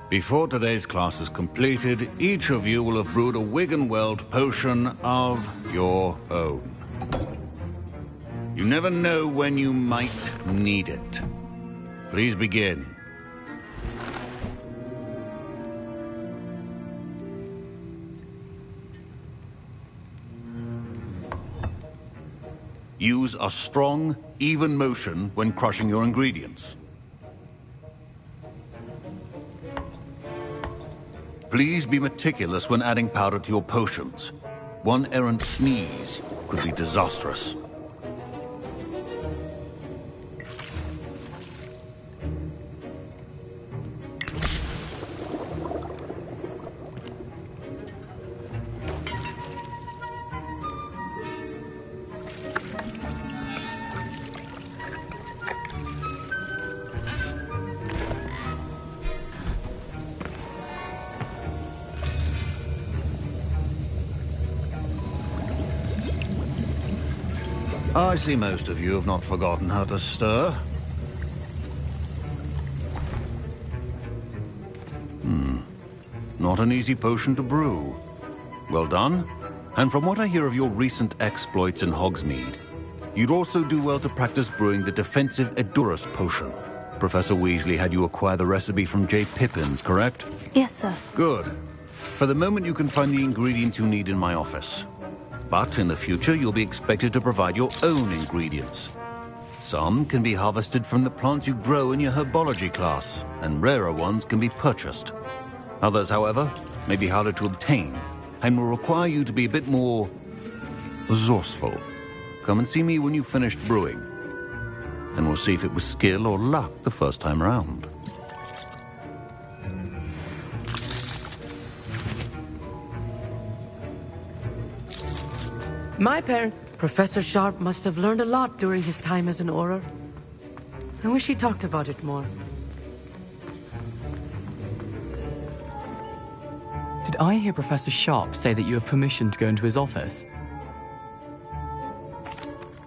Before today's class is completed, each of you will have brewed a Wigan-Weld potion of your own. You never know when you might need it. Please begin. Use a strong, even motion when crushing your ingredients. Please be meticulous when adding powder to your potions. One errant sneeze could be disastrous. I see most of you have not forgotten how to stir. Not an easy potion to brew. Well done. And from what I hear of your recent exploits in Hogsmeade, you'd also do well to practice brewing the defensive Edurus potion. Professor Weasley had you acquire the recipe from J. Pippins, correct? Yes, sir. Good. For the moment, you can find the ingredients you need in my office. But in the future, you'll be expected to provide your own ingredients. Some can be harvested from the plants you grow in your herbology class, and rarer ones can be purchased. Others, however, may be harder to obtain, and will require you to be a bit more resourceful. Come and see me when you've finished brewing, and we'll see if it was skill or luck the first time around. My parents, Professor Sharp must have learned a lot during his time as an Auror. I wish he talked about it more. Did I hear Professor Sharp say that you have permission to go into his office?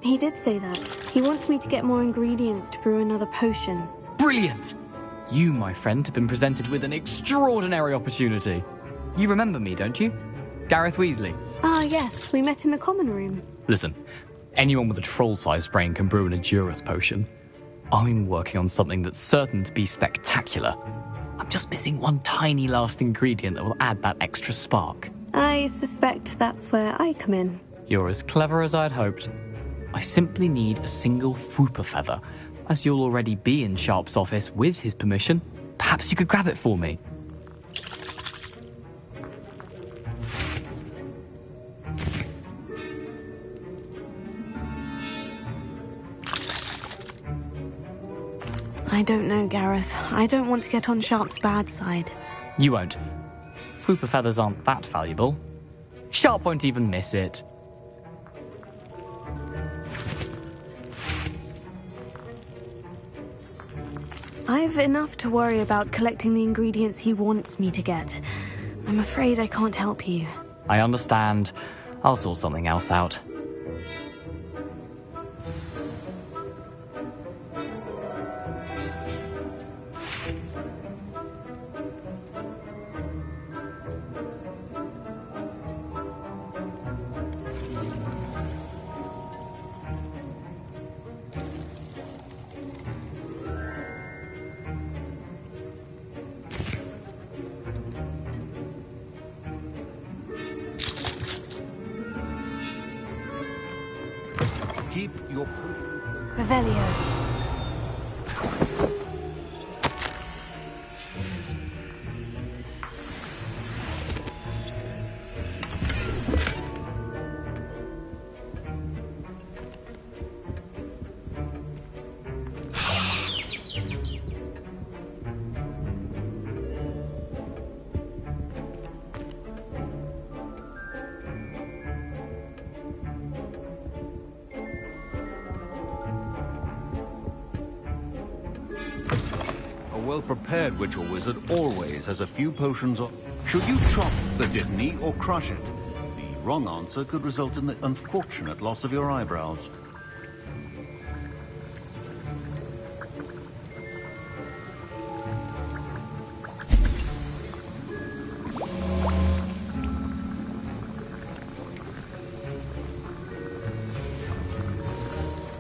He did say that. He wants me to get more ingredients to brew another potion. Brilliant! You, my friend, have been presented with an extraordinary opportunity. You remember me, don't you? Gareth Weasley. Ah, yes. We met in the common room. Listen, anyone with a troll-sized brain can brew an Edurus potion. I'm working on something that's certain to be spectacular. I'm just missing one tiny last ingredient that will add that extra spark. I suspect that's where I come in. You're as clever as I'd hoped. I simply need a single Fwooper feather. As you'll already be in Sharp's office with his permission, perhaps you could grab it for me. I don't know, Gareth. I don't want to get on Sharp's bad side. You won't. Fwooper feathers aren't that valuable. Sharp won't even miss it. I've enough to worry about collecting the ingredients he wants me to get. I'm afraid I can't help you. I understand. I'll sort something else out. Keep your... Revelio. A well-prepared witch or wizard always has a few potions on... Should you chop the Dittany or crush it? The wrong answer could result in the unfortunate loss of your eyebrows.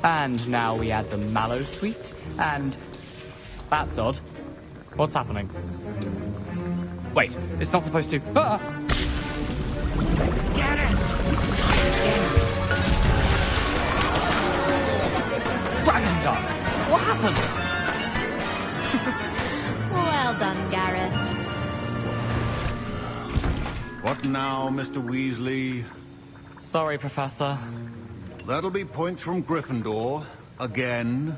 And now we add the mallow sweet, and... That's odd. What's happening? Wait, it's not supposed to... Ah! Get it! Dragonstar! What happened? Well done, Gareth. What now, Mr. Weasley? Sorry, Professor. That'll be points from Gryffindor. Again.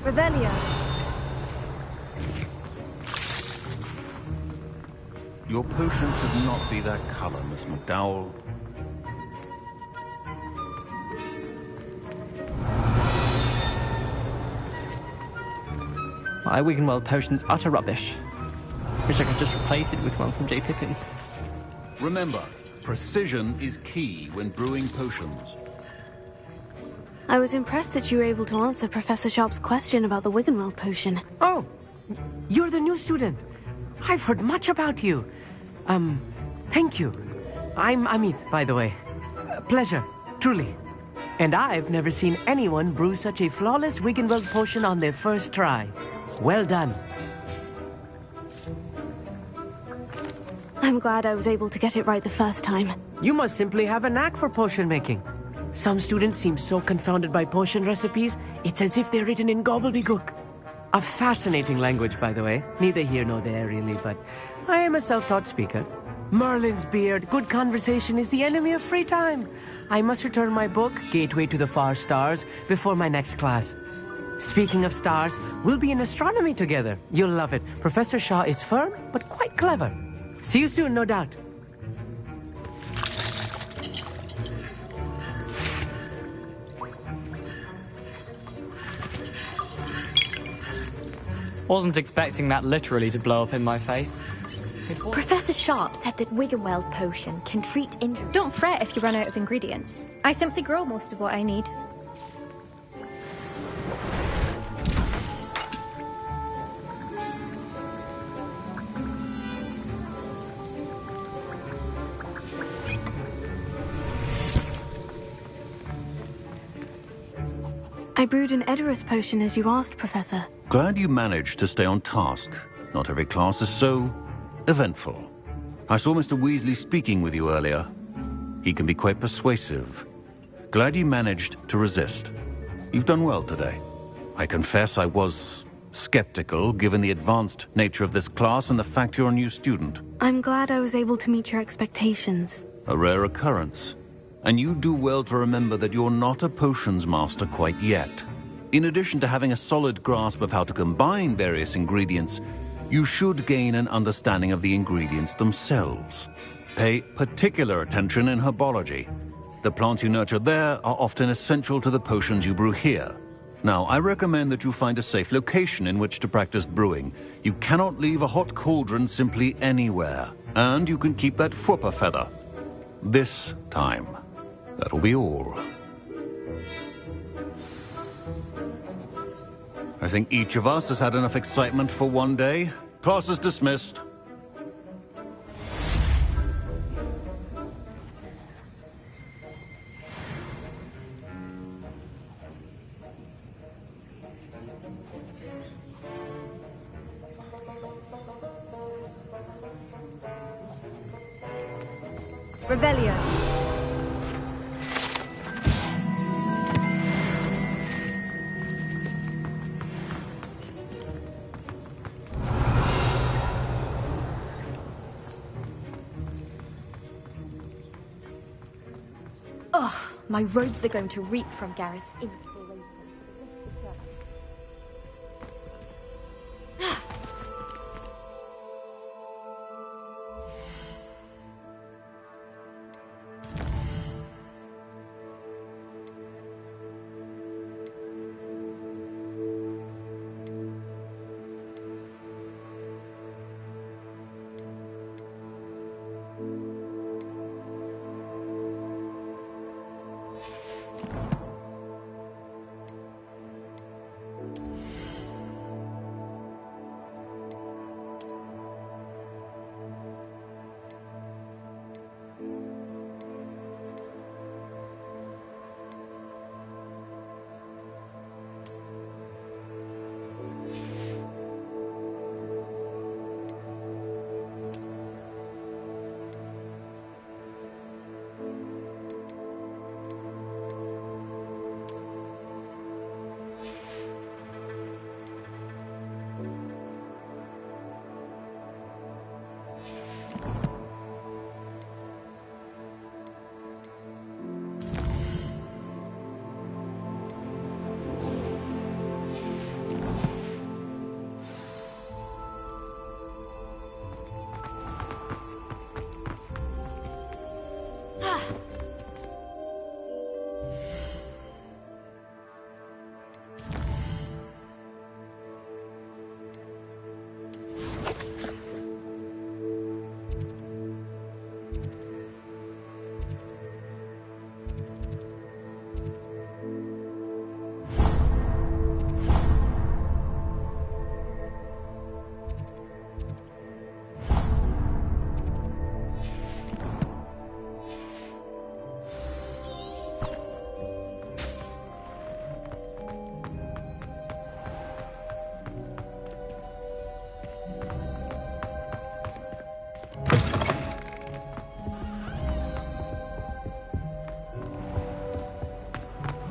Revelio. Your potion should not be that color, Miss McDowell. My Wiggenweld potion's utter rubbish. Wish I could just replace it with one from J. Pippin's. Remember, precision is key when brewing potions. I was impressed that you were able to answer Professor Sharp's question about the Wiggenweld potion. Oh, you're the new student. I've heard much about you. Thank you. I'm Amit, by the way. pleasure, truly. And I've never seen anyone brew such a flawless Wiggenweld potion on their first try. Well done. I'm glad I was able to get it right the first time. You must simply have a knack for potion making. Some students seem so confounded by potion recipes, it's as if they're written in gobbledygook. A fascinating language, by the way. Neither here nor there, really, but I am a self-taught speaker. Merlin's beard, good conversation is the enemy of free time. I must return my book, Gateway to the Far Stars, before my next class. Speaking of stars, we'll be in astronomy together. You'll love it. Professor Shaw is firm, but quite clever. See you soon, no doubt. Wasn't expecting that literally to blow up in my face. Professor Sharp said that Wiggenweld potion can treat injuries. Don't fret if you run out of ingredients. I simply grow most of what I need. I brewed an Edorus potion as you asked, Professor. Glad you managed to stay on task. Not every class is so eventful. I saw Mr. Weasley speaking with you earlier. He can be quite persuasive. Glad you managed to resist. You've done well today. I confess I was skeptical, given the advanced nature of this class and the fact you're a new student. I'm glad I was able to meet your expectations. A rare occurrence. And you do well to remember that you're not a potions master quite yet. In addition to having a solid grasp of how to combine various ingredients, you should gain an understanding of the ingredients themselves. Pay particular attention in herbology. The plants you nurture there are often essential to the potions you brew here. Now, I recommend that you find a safe location in which to practice brewing. You cannot leave a hot cauldron simply anywhere. And you can keep that Fwooper feather. This time. That'll be all. I think each of us has had enough excitement for one day. Class is dismissed. Revelio. Ugh, my robes are going to reek from Gareth's inspiration.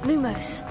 Lumos.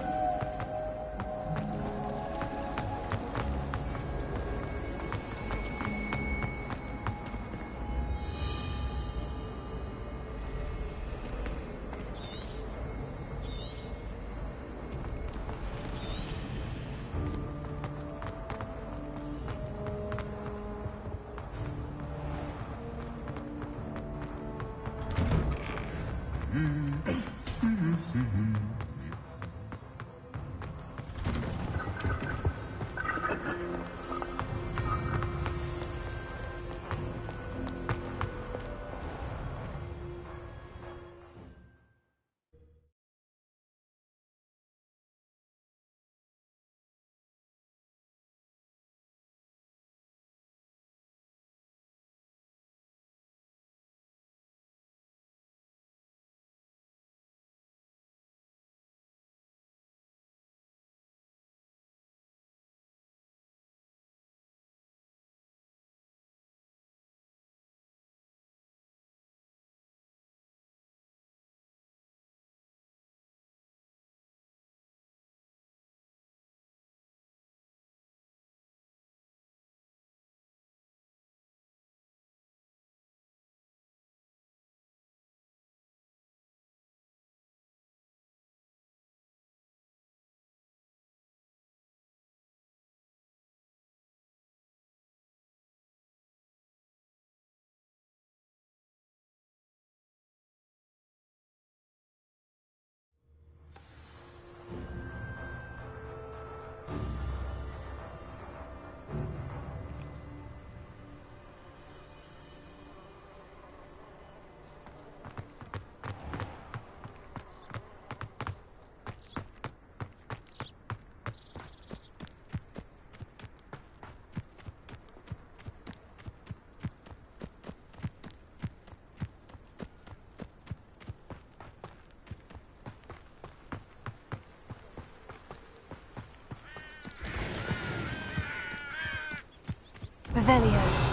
Revelio.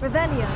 Revelio.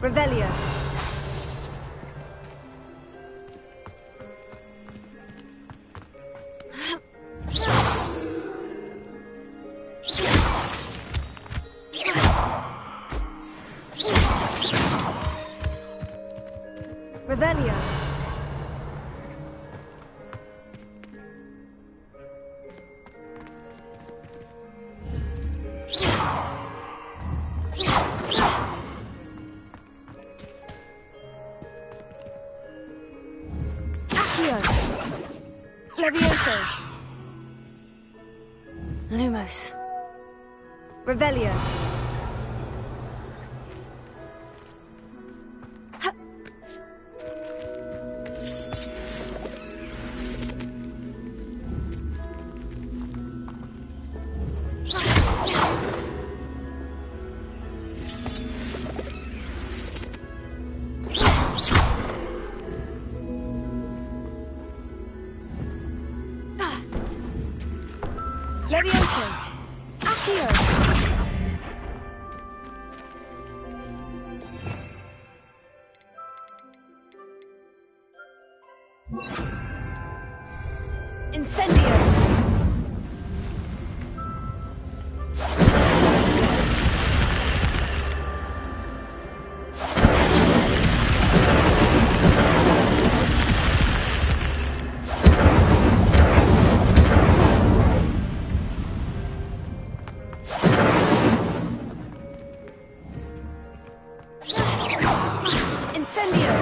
Revelio. Revelio. Levioso. Lumos. Revelio. Levioso! Accio! Incendio! Incendio!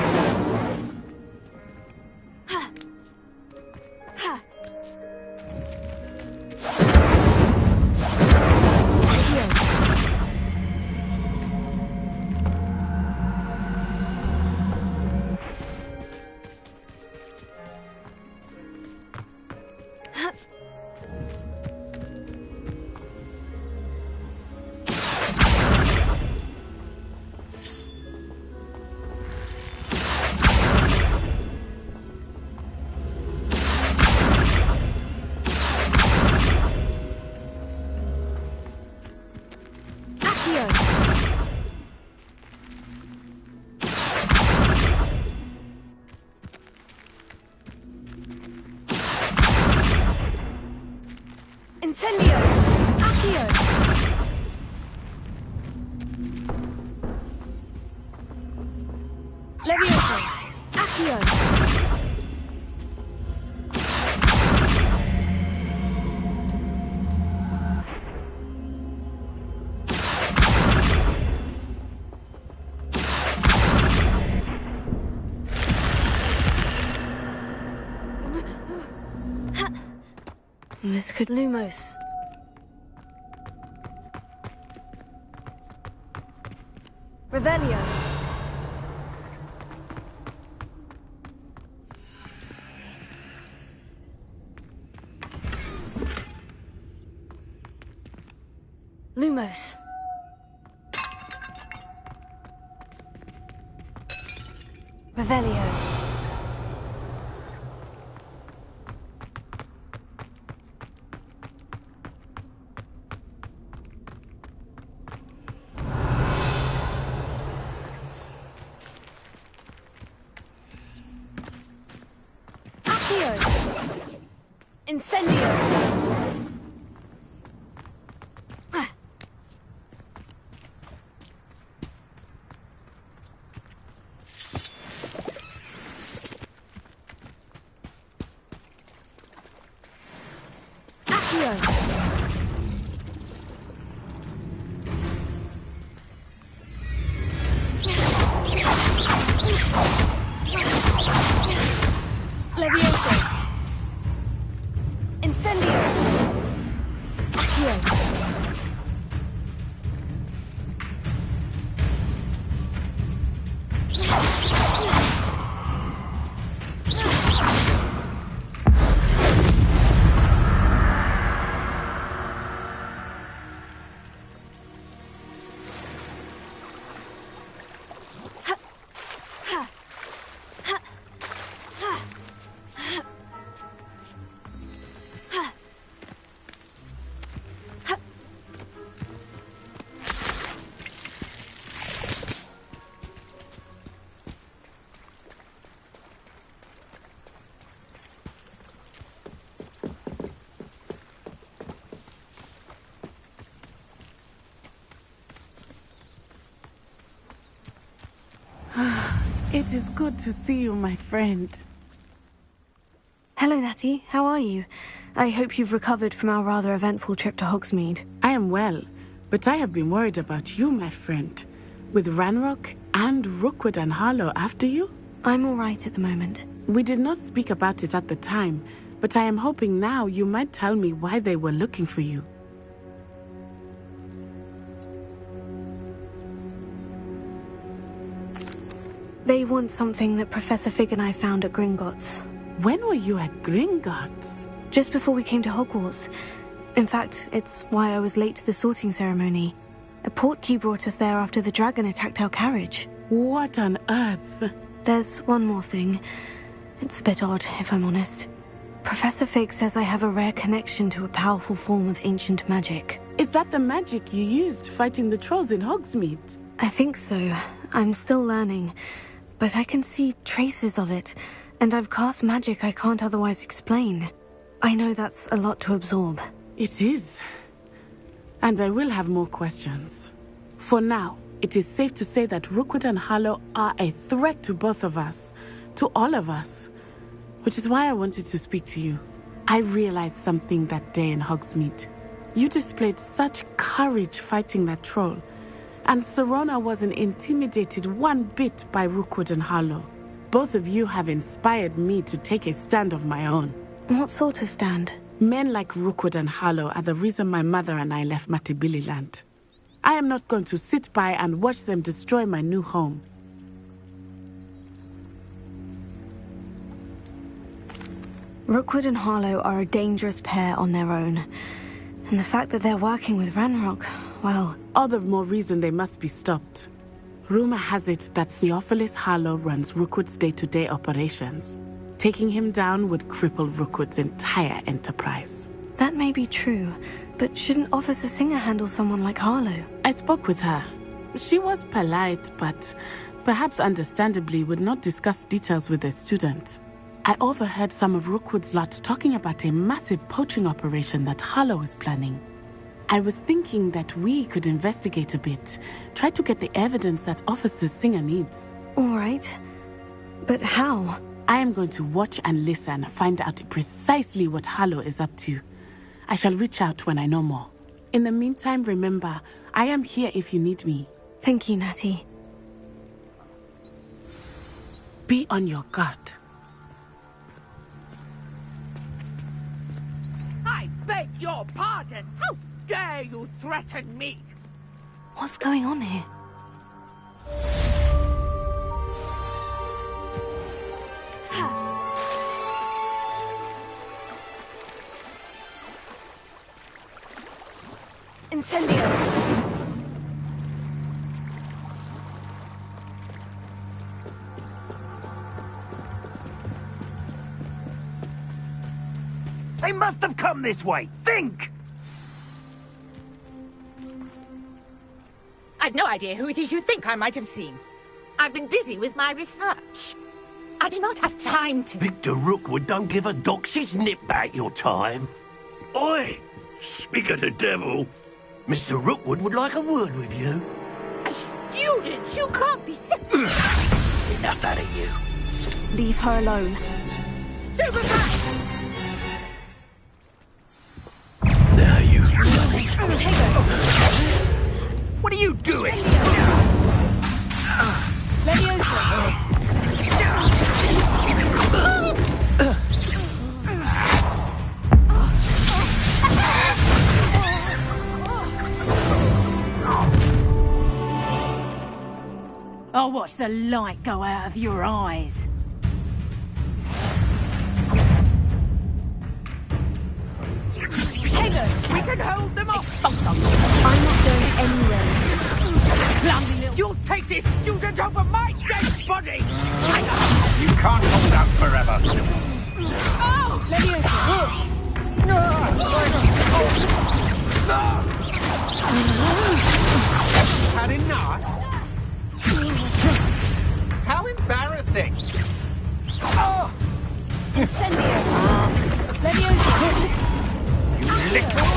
Ha! Ha! Incendio! Accio! Levioso! Accio! This could Lumos. Revelio. Lumos. Revelio. Incendio! Accio! Levioso! Incendio! Accio! It is good to see you, my friend. Hello, Natty. How are you? I hope you've recovered from our rather eventful trip to Hogsmeade. I am well, but I have been worried about you, my friend. With Ranrock and Rookwood and Harlow after you? I'm all right at the moment. We did not speak about it at the time, but I am hoping now you might tell me why they were looking for you. They want something that Professor Fig and I found at Gringotts. When were you at Gringotts? Just before we came to Hogwarts. In fact, it's why I was late to the sorting ceremony. A portkey brought us there after the dragon attacked our carriage. What on earth? There's one more thing. It's a bit odd, if I'm honest. Professor Fig says I have a rare connection to a powerful form of ancient magic. Is that the magic you used fighting the trolls in Hogsmeade? I think so. I'm still learning, but I can see traces of it, and I've cast magic I can't otherwise explain. I know that's a lot to absorb. It is. And I will have more questions. For now, it is safe to say that Rookwood and Harlow are a threat to both of us, to all of us. Which is why I wanted to speak to you. I realized something that day in Hogsmeade. You displayed such courage fighting that troll, and Serona wasn't intimidated one bit by Rookwood and Harlow. Both of you have inspired me to take a stand of my own. What sort of stand? Men like Rookwood and Harlow are the reason my mother and I left Matibililand. I am not going to sit by and watch them destroy my new home. Rookwood and Harlow are a dangerous pair on their own. And the fact that they're working with Ranrock, well... All the more reason they must be stopped. Rumor has it that Theophilus Harlow runs Rookwood's day-to-day operations. Taking him down would cripple Rookwood's entire enterprise. That may be true, but shouldn't Officer Singer handle someone like Harlow? I spoke with her. She was polite, but perhaps understandably would not discuss details with a student. I overheard some of Rookwood's lot talking about a massive poaching operation that Harlow is planning. I was thinking that we could investigate a bit, try to get the evidence that Officer Singer needs. All right. But how? I am going to watch and listen, find out precisely what Harlow is up to. I shall reach out when I know more. In the meantime, remember, I am here if you need me. Thank you, Natty. Be on your guard. I beg your pardon. How dare you threaten me? What's going on here? Incendio! They must have come this way. Think! I've no idea who it is you think I might have seen. I've been busy with my research. I do not have time to... Victor Rookwood don't give a doxy's nip back your time. Oi! Speak of the devil. Mr. Rookwood would like a word with you. A student? You can't be serious. Enough out of you. Leave her alone. Stupefy! Now you... What are you doing? I'll watch the light go out of your eyes. Taylor, we can hold them off. I'm not going anywhere. Clumsy little... You'll take this student over my dead body! You can't hold out forever. Oh! Had enough? How embarrassing! Oh! Incendio! Leviosa! You little...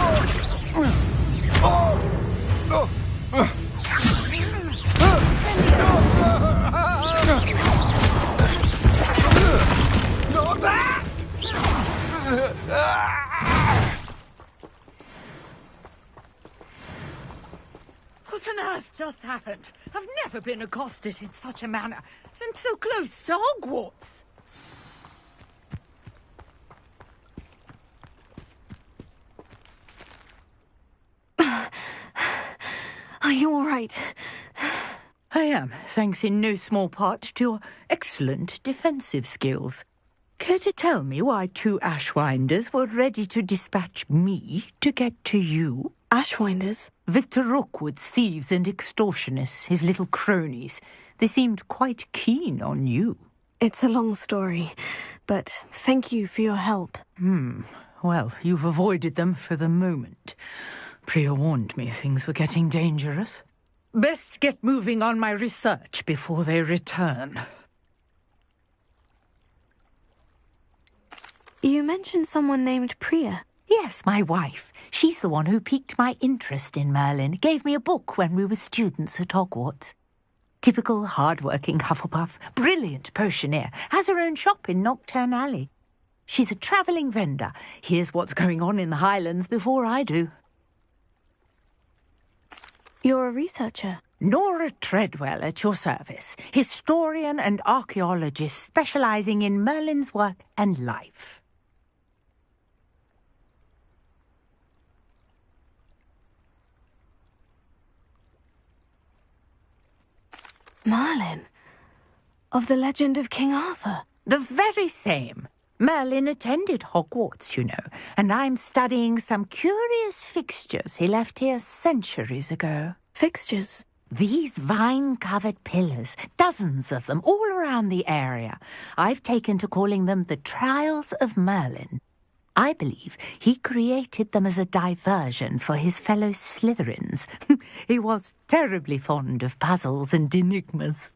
Not that! What on earth just happened? I've never been accosted in such a manner, and so close to Hogwarts. Are you all right? I am, thanks in no small part to your excellent defensive skills. Care to tell me why two Ashwinders were ready to dispatch me to get to you? Ashwinders? Victor Rookwood's thieves and extortionists, his little cronies. They seemed quite keen on you. It's a long story, but thank you for your help. Well, you've avoided them for the moment. Priya warned me things were getting dangerous. Best get moving on my research before they return. You mentioned someone named Priya. Yes, my wife. She's the one who piqued my interest in Merlin. Gave me a book when we were students at Hogwarts. Typical hard-working Hufflepuff, brilliant potioneer, has her own shop in Nocturne Alley. She's a travelling vendor. Hears what's going on in the Highlands before I do. You're a researcher? Nora Treadwell at your service. Historian and archaeologist specialising in Merlin's work and life. Merlin? Of the legend of King Arthur? The very same. Merlin attended Hogwarts, you know, and I'm studying some curious fixtures he left here centuries ago. Fixtures? These vine-covered pillars, dozens of them, all around the area. I've taken to calling them the Trials of Merlin. I believe he created them as a diversion for his fellow Slytherins. He was terribly fond of puzzles and enigmas.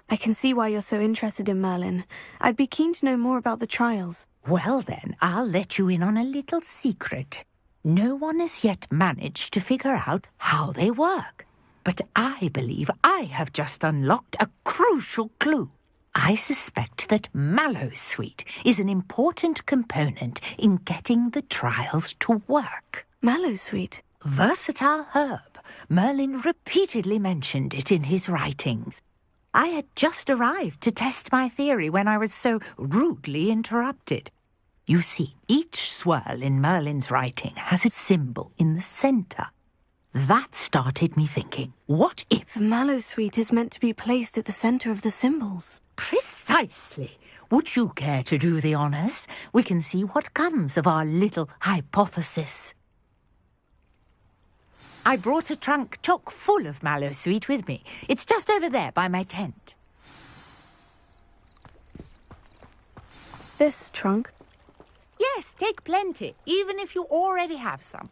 I can see why you're so interested in Merlin. I'd be keen to know more about the trials. Well then, I'll let you in on a little secret. No one has yet managed to figure out how they work. But I believe I have just unlocked a crucial clue. I suspect that Mallowsweet is an important component in getting the trials to work. Mallowsweet? Versatile herb. Merlin repeatedly mentioned it in his writings. I had just arrived to test my theory when I was so rudely interrupted. You see, each swirl in Merlin's writing has a symbol in the centre. That started me thinking, what if... The Mallowsweet is meant to be placed at the centre of the symbols. Precisely. Would you care to do the honours? We can see what comes of our little hypothesis. I brought a trunk chock full of Mallowsweet with me. It's just over there by my tent. This trunk? Yes, take plenty, even if you already have some.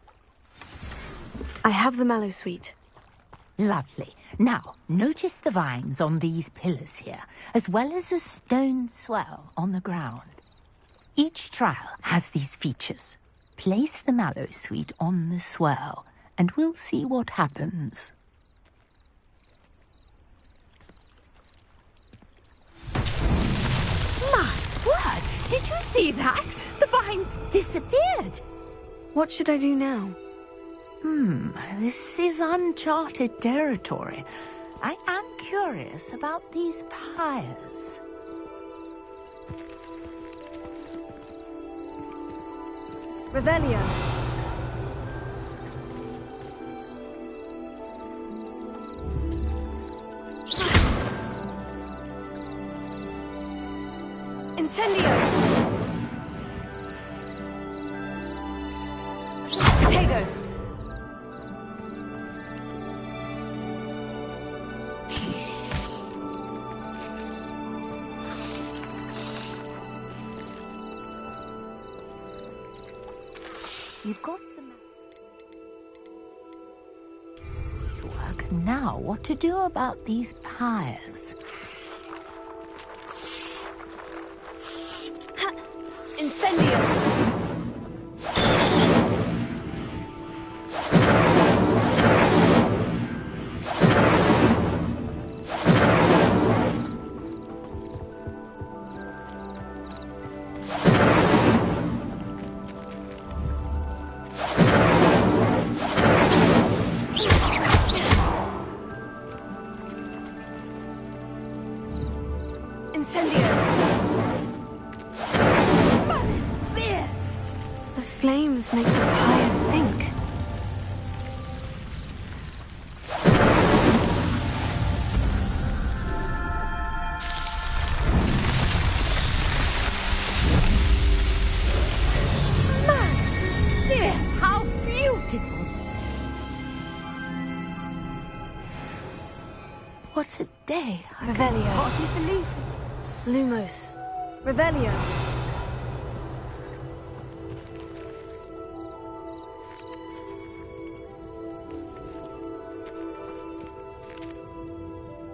I have the Mallowsweet. Lovely. Now, notice the vines on these pillars here, as well as a stone swell on the ground. Each trial has these features. Place the Mallowsweet on the swell, and we'll see what happens. My word! Did you see that? The vines disappeared. What should I do now? This is uncharted territory. I am curious about these pyres. Revelio. Incendio! Potato! You've got the to work. Now, what to do about these pyres? Incendio! The flames make the pyre sink. Yes, how beautiful! What a day. I Revelio. can hardly believe it. Lumos. Revelio.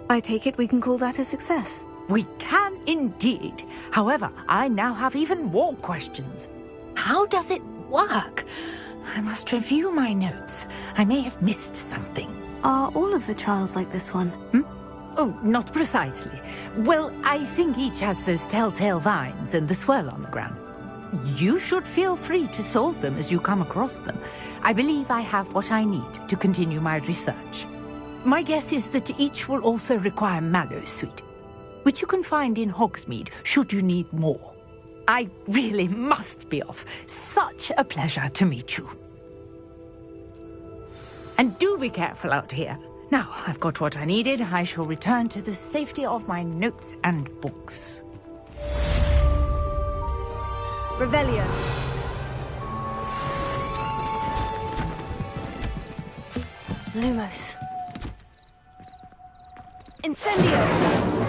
I take it we can call that a success. We can indeed. However, I now have even more questions. How does it work? I must review my notes. I may have missed something. Are all of the trials like this one? Oh, not precisely. Well, I think each has those telltale vines and the swirl on the ground. You should feel free to solve them as you come across them. I believe I have what I need to continue my research. My guess is that each will also require mallow sweet, which you can find in Hogsmeade should you need more. I really must be off. Such a pleasure to meet you. And do be careful out here. Now, I've got what I needed. I shall return to the safety of my notes and books. Revelio. Lumos. Incendio!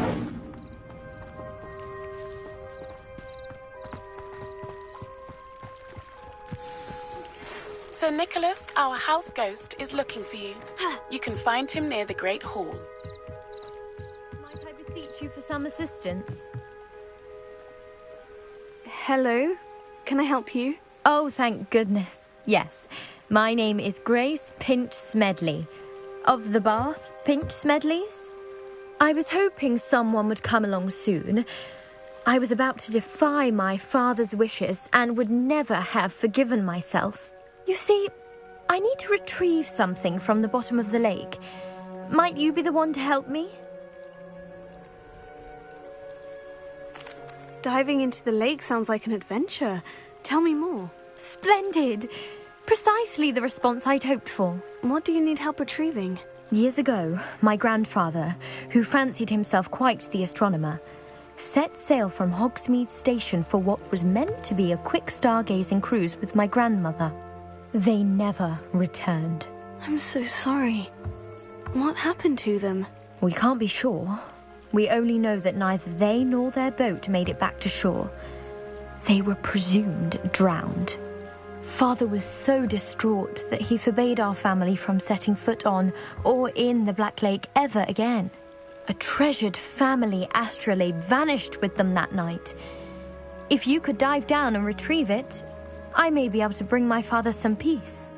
Sir Nicholas, our house ghost, is looking for you. You can find him near the Great Hall. Might I beseech you for some assistance? Hello? Can I help you? Oh, thank goodness. Yes. My name is Grace Pinch Smedley. Of the Bath Pinch Smedleys? I was hoping someone would come along soon. I was about to defy my father's wishes and would never have forgiven myself. You see, I need to retrieve something from the bottom of the lake. Might you be the one to help me? Diving into the lake sounds like an adventure. Tell me more. Splendid! Precisely the response I'd hoped for. What do you need help retrieving? Years ago, my grandfather, who fancied himself quite the astronomer, set sail from Hogsmeade Station for what was meant to be a quick stargazing cruise with my grandmother. They never returned. I'm so sorry. What happened to them? We can't be sure. We only know that neither they nor their boat made it back to shore. They were presumed drowned. Father was so distraught that he forbade our family from setting foot on or in the Black Lake ever again. A treasured family astrolabe vanished with them that night. If you could dive down and retrieve it, I may be able to bring my father some peace.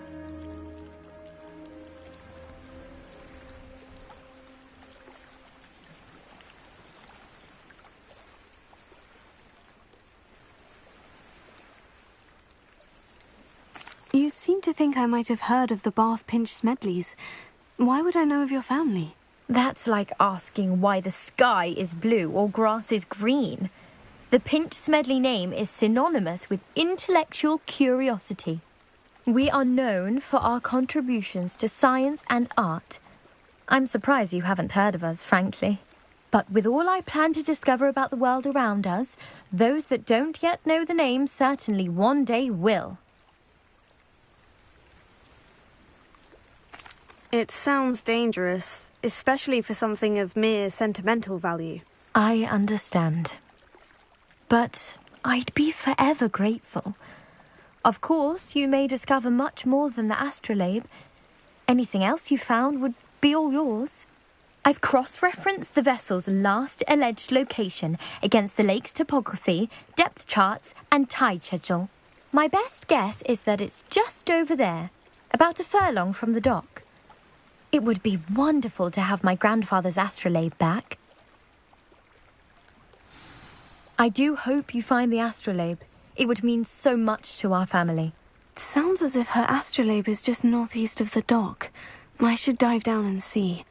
You seem to think I might have heard of the Bath Pinch Smedleys. Why would I know of your family? That's like asking why the sky is blue or grass is green. The Pinch Smedley name is synonymous with intellectual curiosity. We are known for our contributions to science and art. I'm surprised you haven't heard of us, frankly. But with all I plan to discover about the world around us, those that don't yet know the name certainly one day will. It sounds dangerous, especially for something of mere sentimental value. I understand. But I'd be forever grateful. Of course, you may discover much more than the astrolabe. Anything else you found would be all yours. I've cross-referenced the vessel's last alleged location against the lake's topography, depth charts, and tide schedule. My best guess is that it's just over there, about a furlong from the dock. It would be wonderful to have my grandfather's astrolabe back. I do hope you find the astrolabe. It would mean so much to our family. It sounds as if her astrolabe is just northeast of the dock. I should dive down and see.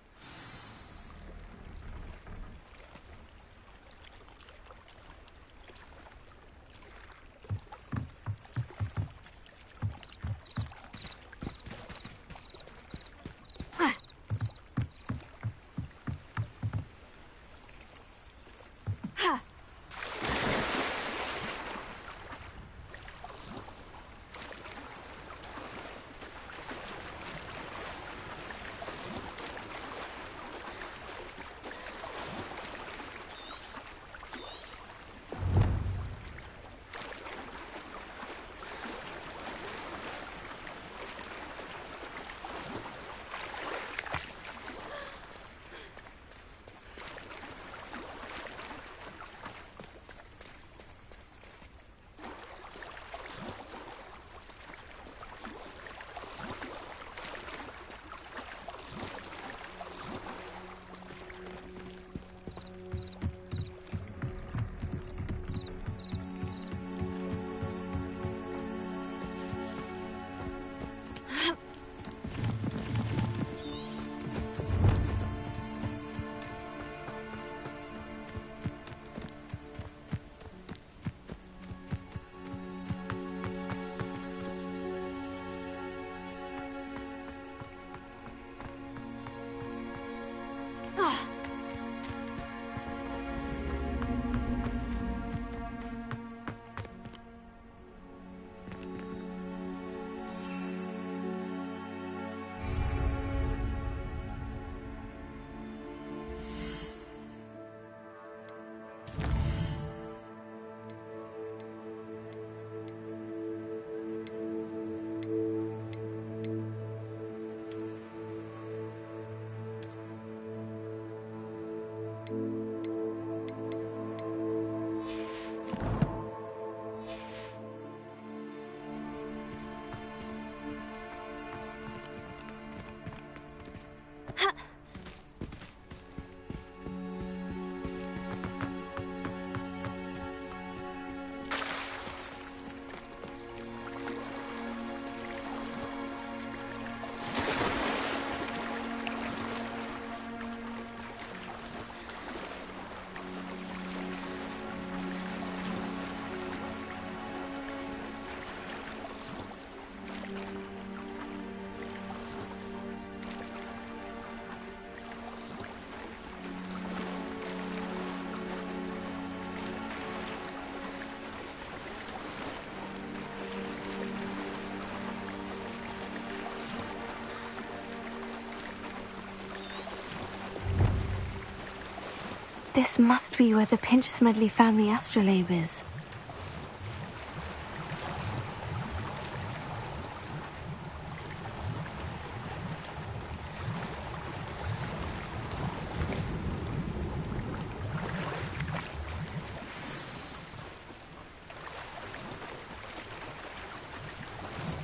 This must be where the Pinch-Smedley family astrolabe is.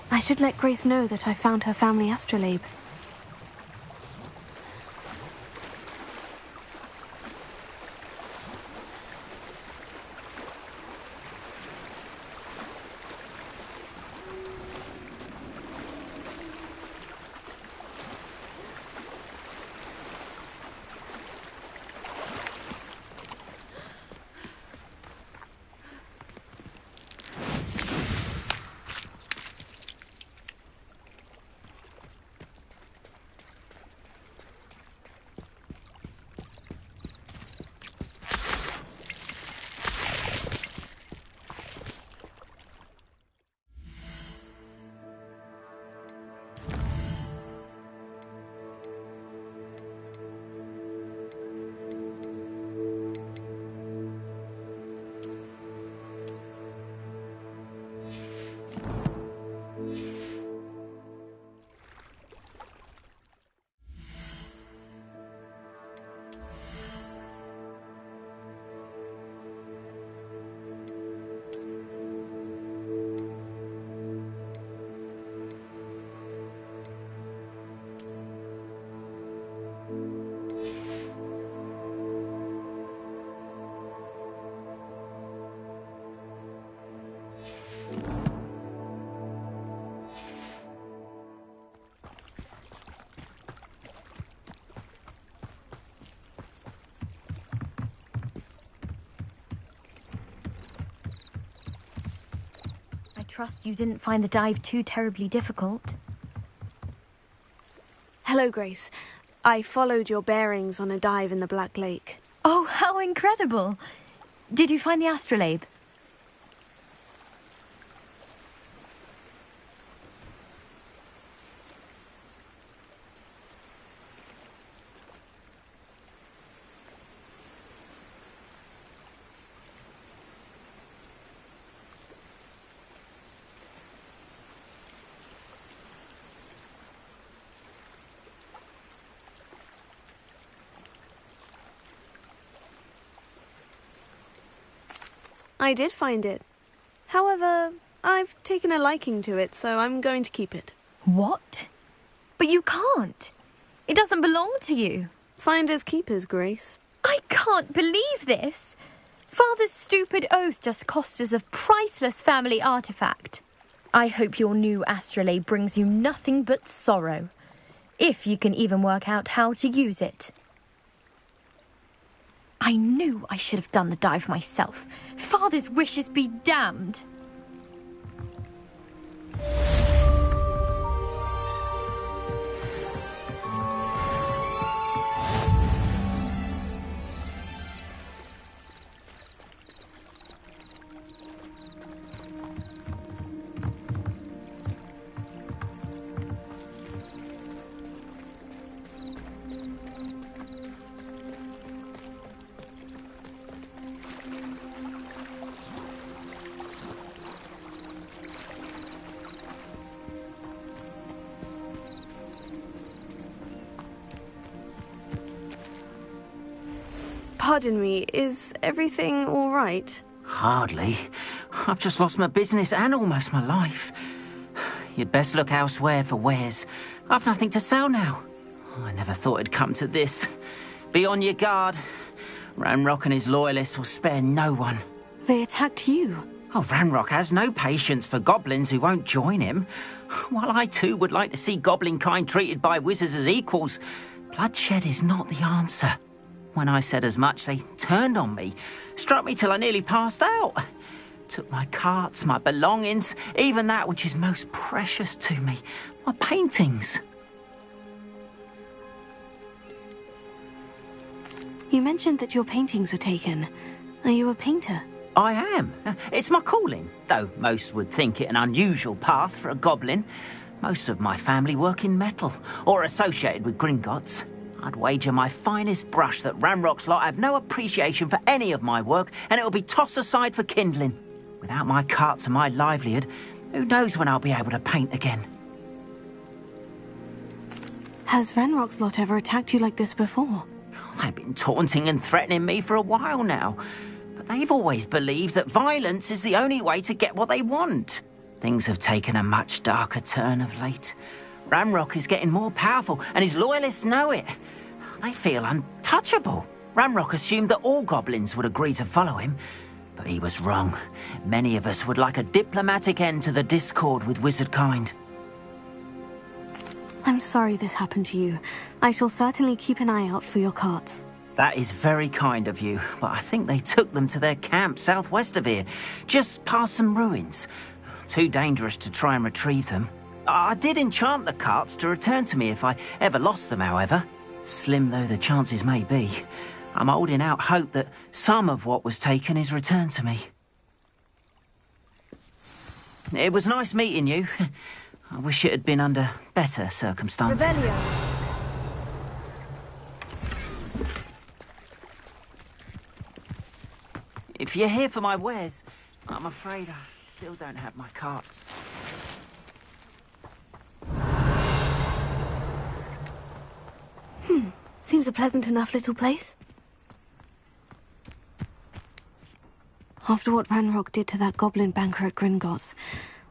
I should let Grace know that I found her family astrolabe. I trust you didn't find the dive too terribly difficult. Hello, Grace. I followed your bearings on a dive in the Black Lake. Oh, how incredible! Did you find the astrolabe? I did find it. However, I've taken a liking to it, so I'm going to keep it. What? But you can't. It doesn't belong to you. Finders keepers, Grace. I can't believe this. Father's stupid oath just cost us a priceless family artifact. I hope your new astrolabe brings you nothing but sorrow, if you can even work out how to use it. I knew I should have done the dive myself. Father's wishes be damned. Pardon me, is everything all right? Hardly. I've just lost my business and almost my life. You'd best look elsewhere for wares. I've nothing to sell now. I never thought it'd come to this. Be on your guard. Ranrock and his loyalists will spare no one. They attacked you. Oh, Ranrock has no patience for goblins who won't join him. While I too would like to see goblin kind treated by wizards as equals, bloodshed is not the answer. When I said as much, they turned on me, struck me till I nearly passed out. Took my carts, my belongings, even that which is most precious to me, my paintings. You mentioned that your paintings were taken. Are you a painter? I am. It's my calling, though most would think it an unusual path for a goblin. Most of my family work in metal, or associated with Gringotts. I'd wager my finest brush that Ranrock's lot have no appreciation for any of my work, and it'll be tossed aside for kindling. Without my carts and my livelihood, who knows when I'll be able to paint again. Has Ranrock's lot ever attacked you like this before? They've been taunting and threatening me for a while now, but they've always believed that violence is the only way to get what they want. Things have taken a much darker turn of late. Ranrock is getting more powerful, and his loyalists know it. They feel untouchable. Ranrock assumed that all goblins would agree to follow him, but he was wrong. Many of us would like a diplomatic end to the discord with wizardkind. I'm sorry this happened to you. I shall certainly keep an eye out for your carts. That is very kind of you, but I think they took them to their camp southwest of here, just past some ruins. Too dangerous to try and retrieve them. I did enchant the carts to return to me if I ever lost them, however. Slim though the chances may be, I'm holding out hope that some of what was taken is returned to me. It was nice meeting you. I wish it had been under better circumstances. Revelio. If you're here for my wares, I'm afraid I still don't have my carts. Seems a pleasant enough little place. After what Ranrock did to that goblin banker at Gringotts,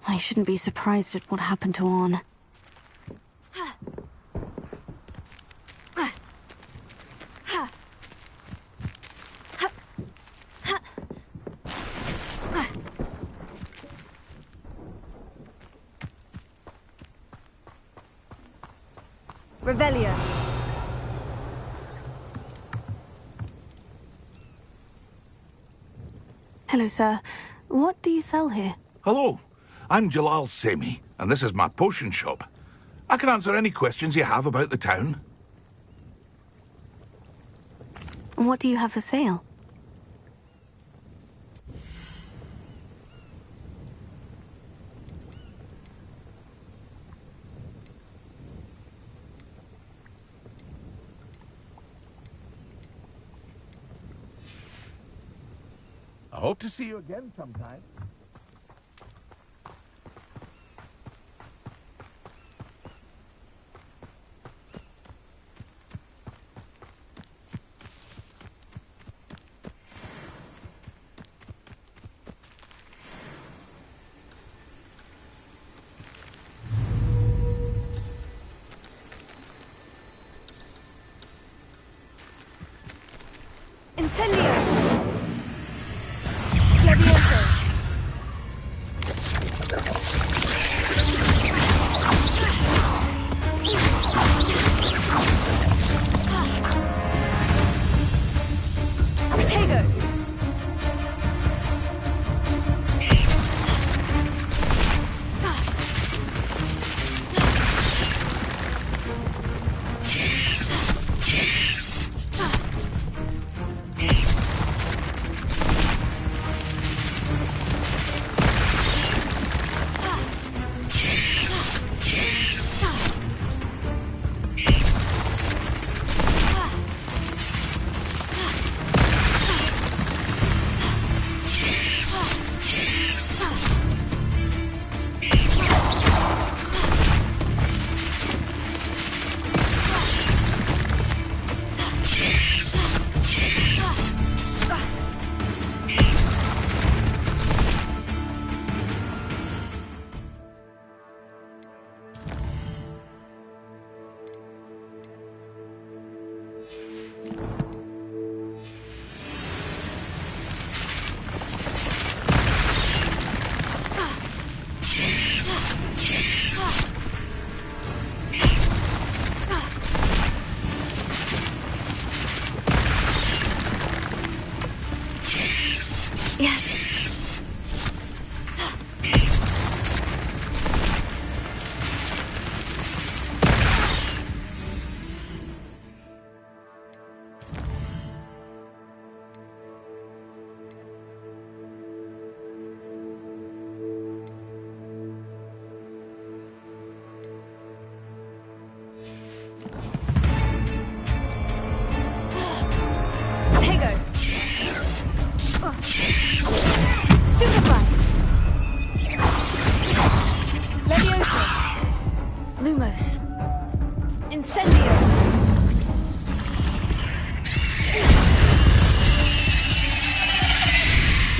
I shouldn't be surprised at what happened to Orn. Revelio. Hello, sir. What do you sell here? Hello, I'm Jalal Semi, and this is my potion shop. I can answer any questions you have about the town. What do you have for sale? I hope to see you again sometime. Incendio. Levioso. Protego.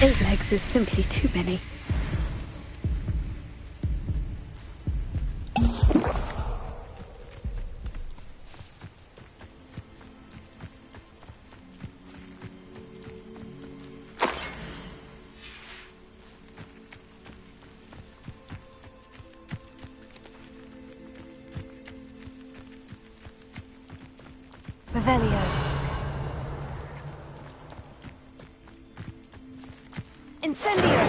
8 legs is simply too many. Revelio. Incendio.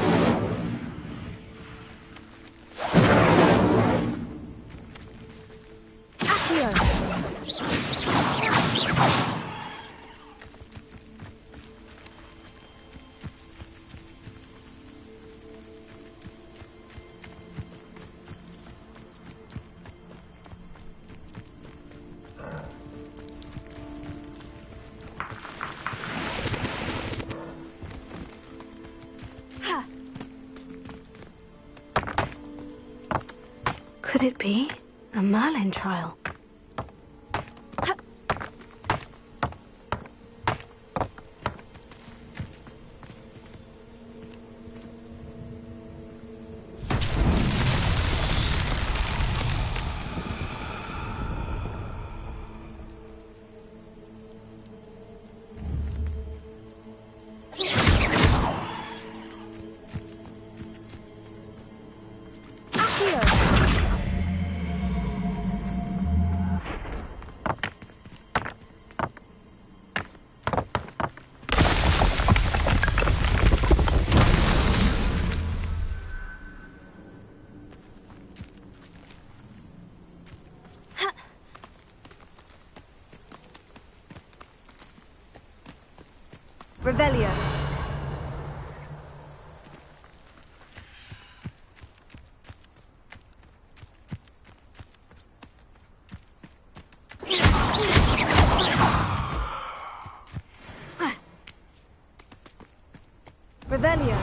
Accio. Could it be a Merlin trial? Revelio. Revelio.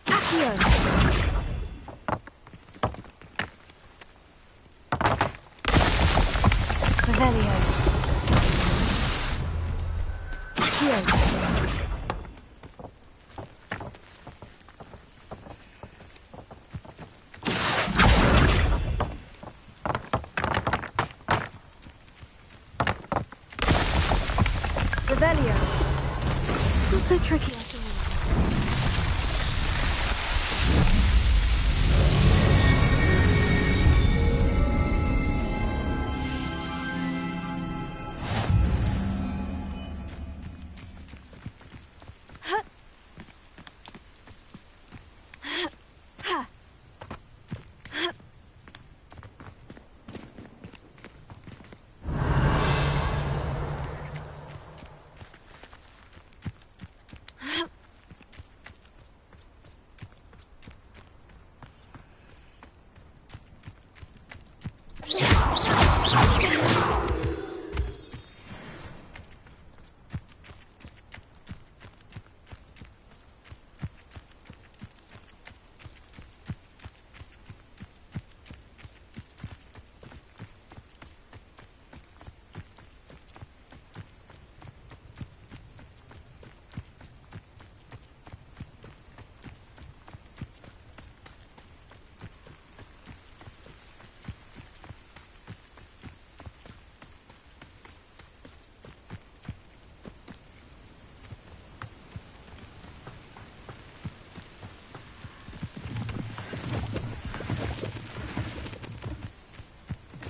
Accio. Revelio. Accio. Revelio. Not so tricky after all.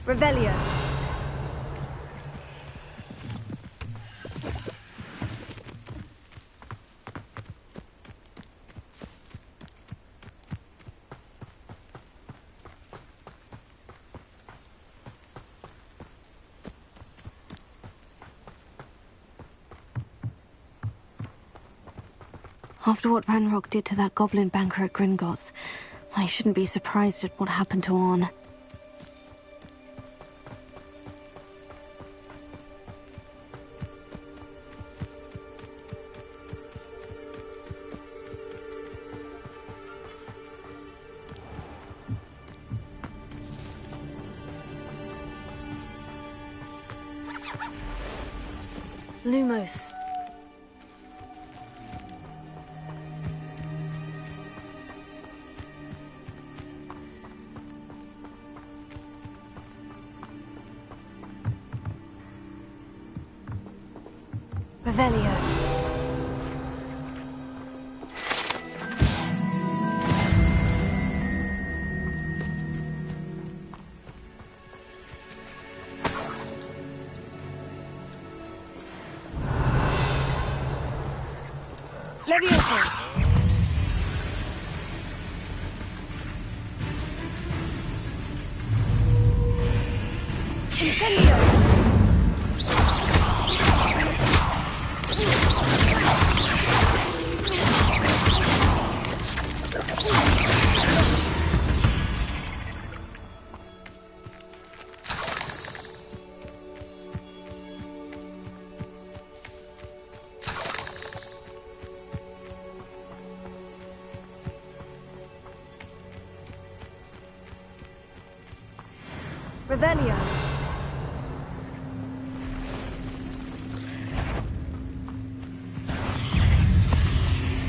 Revelio. After what Ranrock did to that goblin banker at Gringotts, I shouldn't be surprised at what happened to Orn. Lumos. Revelio. Leviosa. Incendio. Revelio.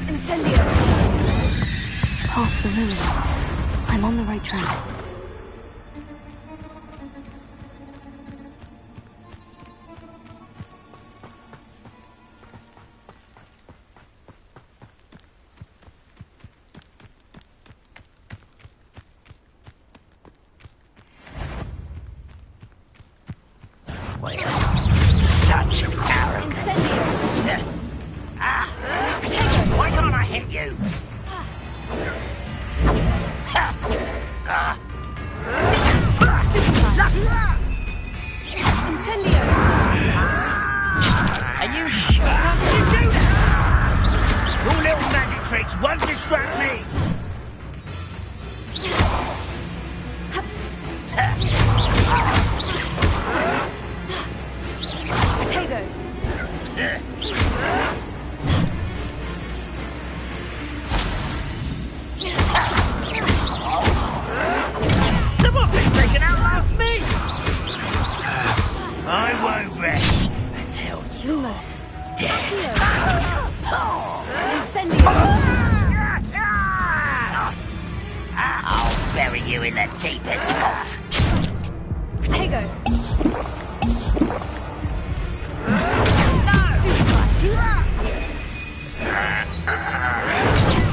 Incendio. Past the ruins. I'm on the right track. Such arrogance. Why can't I hit you? Incendio. Are you sure? How can you do that? Your little magic tricks won't distract me. Potato. Someone been taken out last me. I won't rest until Lumos. dead. Incendio. I'll bury you in the deepest spot. Potato.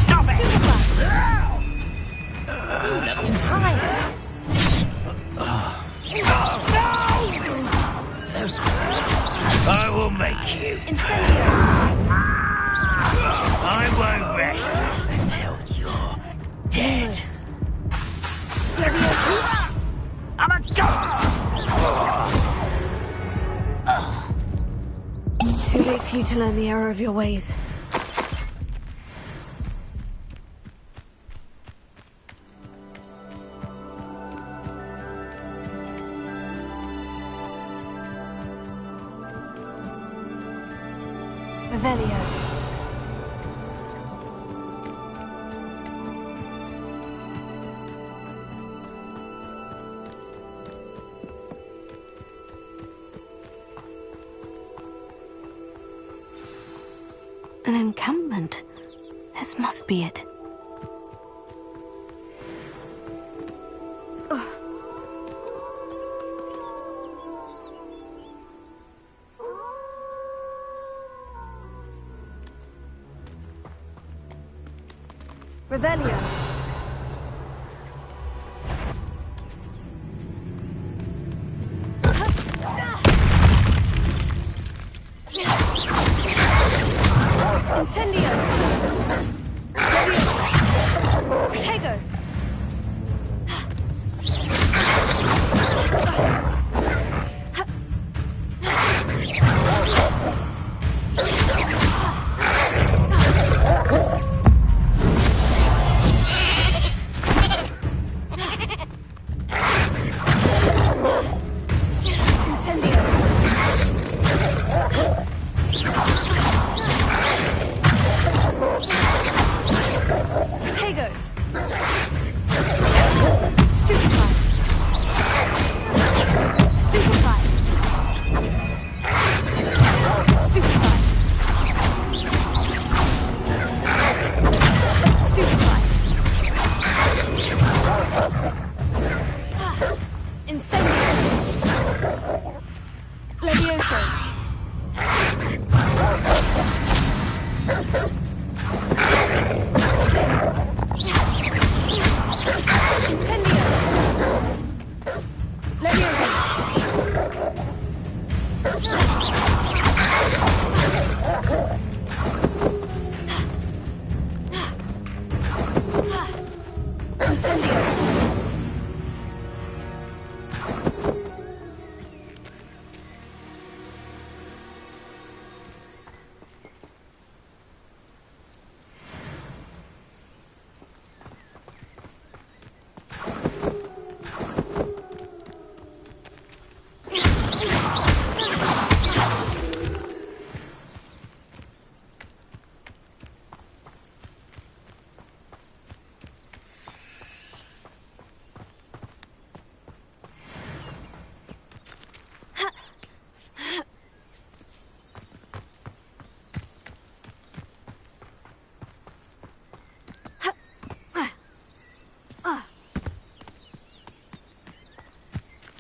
Stop it! I'm tired. I will make you. Incendio. I won't rest until you're dead. Leviosa. I'm a god! Too late for you to learn the error of your ways. Revelio. An encampment. This must be it. Revelio. Incendio. Potato. Incendio! Levioso! Incendio!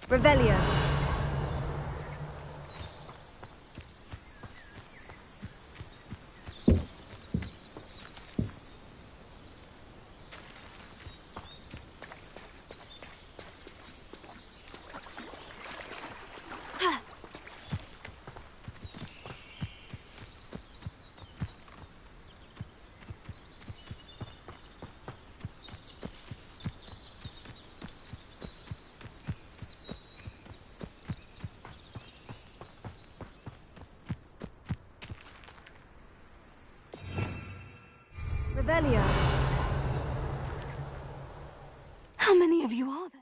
Revelio. Revelio. How many of you are there?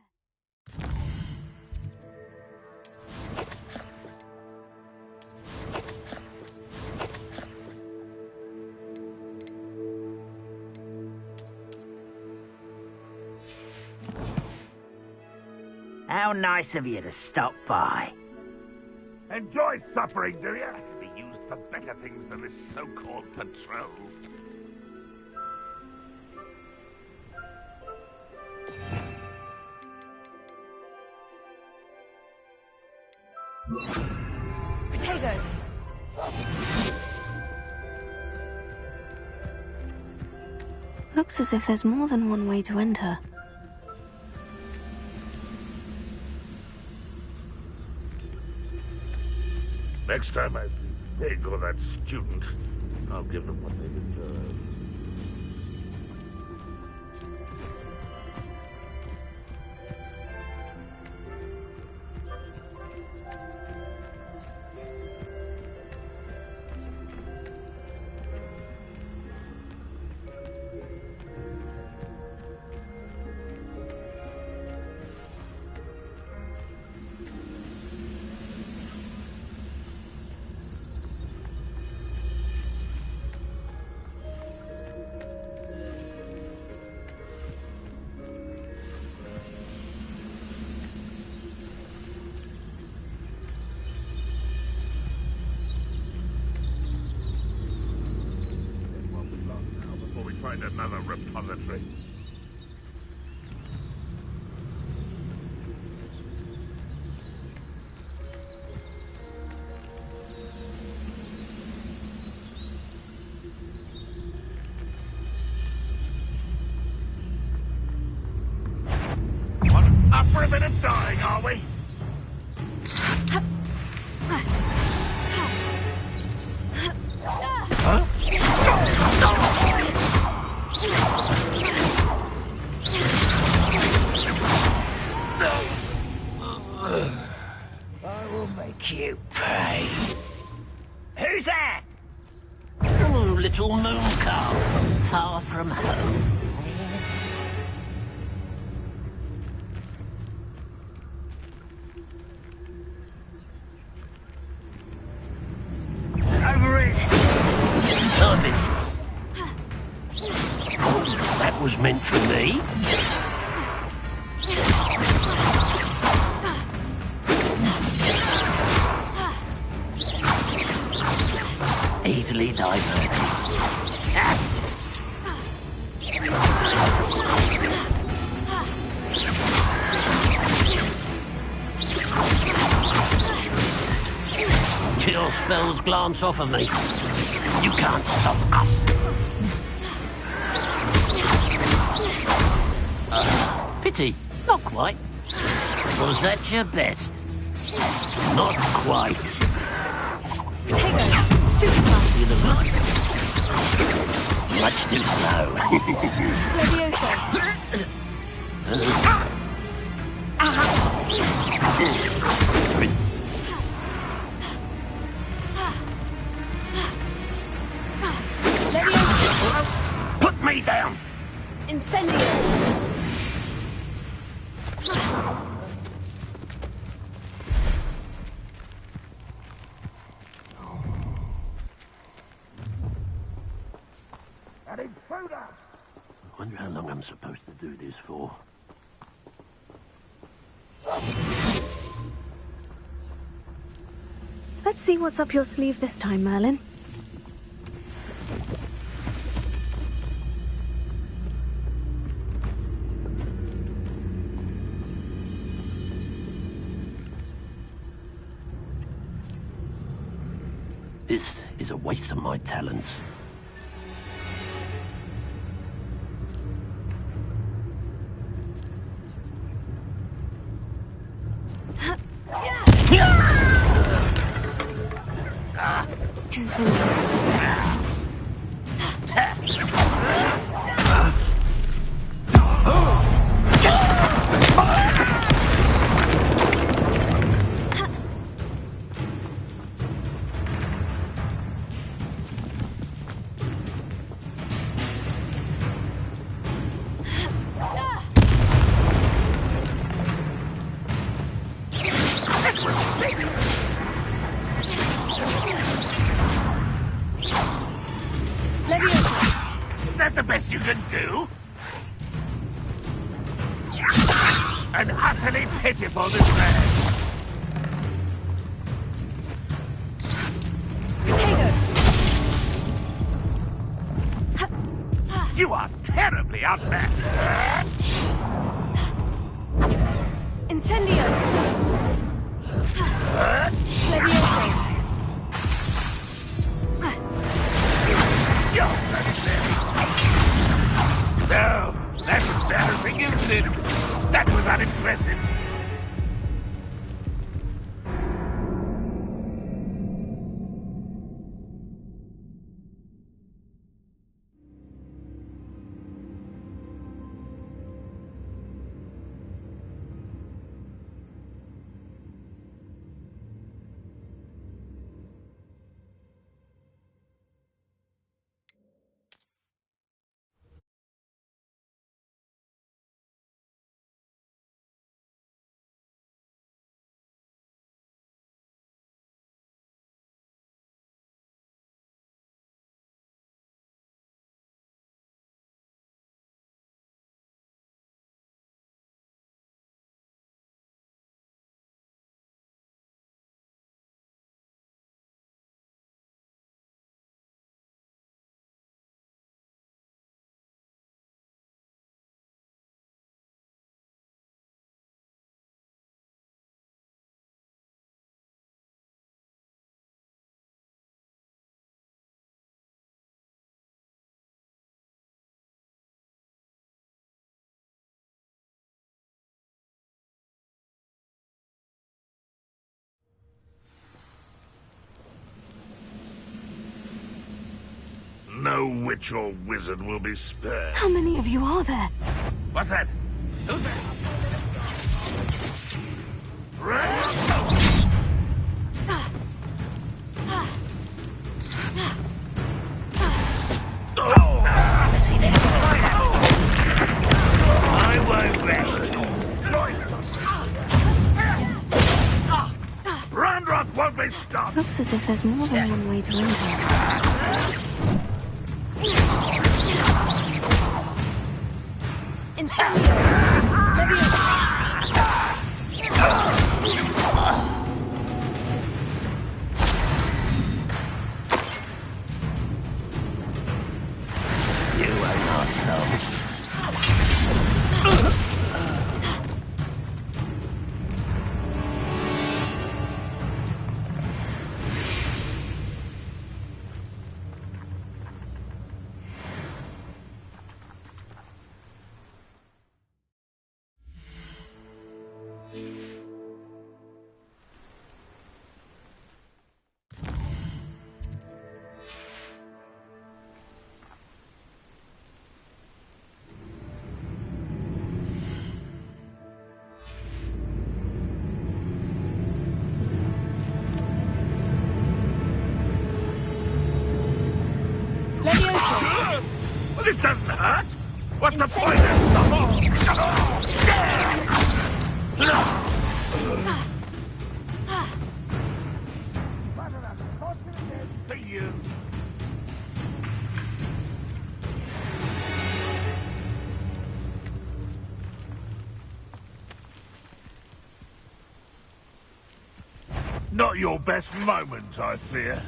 How nice of you to stop by. Enjoy suffering, do you? It can be used for better things than this so-called patrol. Potato. Looks as if there's more than one way to enter. Next time I pig or that student, I'll give them what they deserve. Find another repository. Up for a bit of dying, are we? I will make you pay. Who's that? Oh, little moon calf, far from home. Over it! Stop it. That was meant for me. Easily diverted. Cure spells glance off of me. You can't stop us. Pity, not quite. Was that your best? Not quite. Potato, stupefy. You the look. Much too slow. Levioso. Put me down. Incendio. An intruder! I wonder how long I'm supposed to do this for. Let's see what's up your sleeve this time, Merlin. This is a waste of my talents. Is that the best you can do? An utterly pitiful display. You are terribly outmatched. Incendio. Levioso. No, that's embarrassing, isn't it? That was unimpressive. No witch or wizard will be spared. How many of you are there? What's that? Who's that? I won't rest. Roundrock won't be stopped. Looks as if there's more than one way to enter. You won't last long. This doesn't hurt! What's the point of for you? Not your best moment, I fear.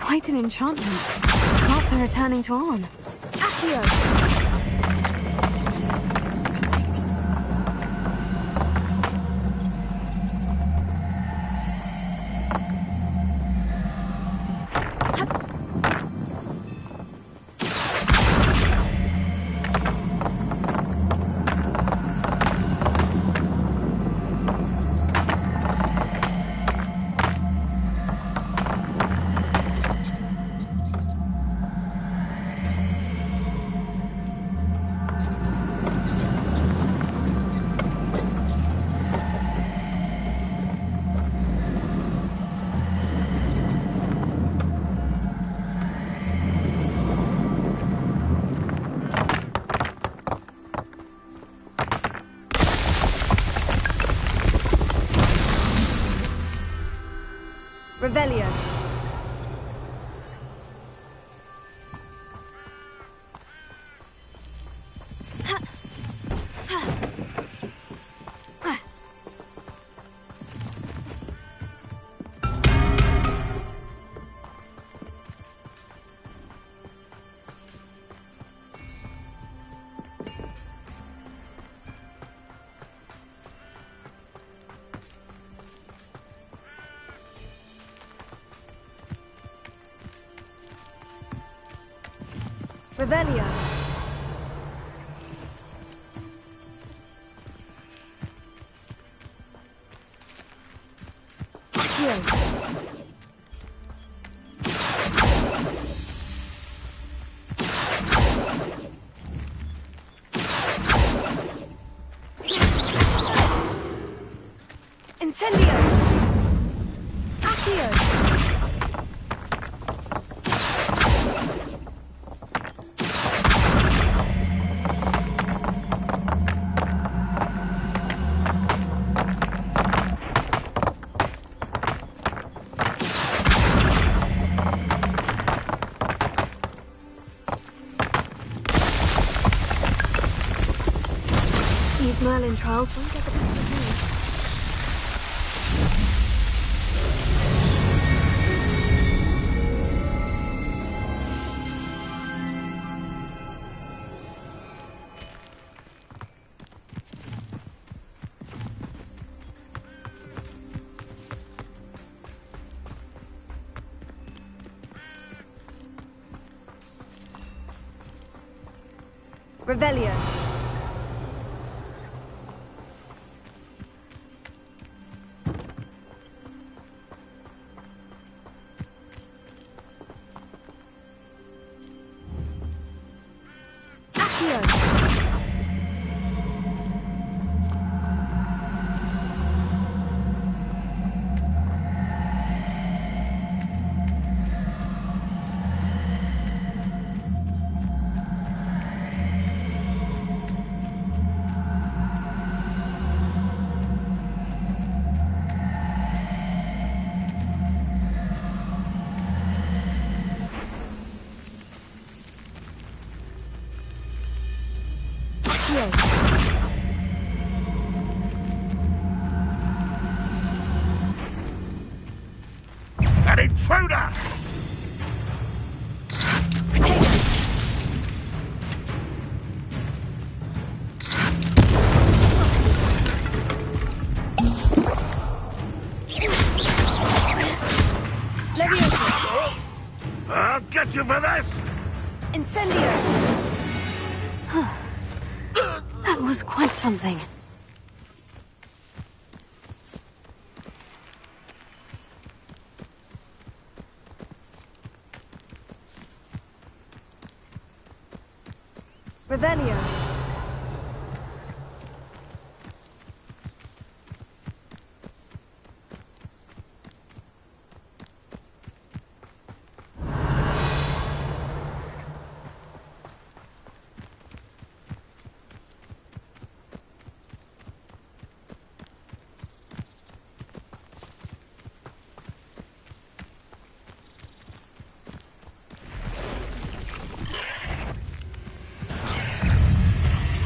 Quite an enchantment. Hearts are returning to Arn. Accio! Revelio. Revelio. Merlin trials won't get the best of me. Revelio. An intruder! I'll get you for this! Incendio! That was quite something. Revelio.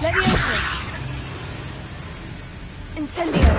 Leviosa! Incendio!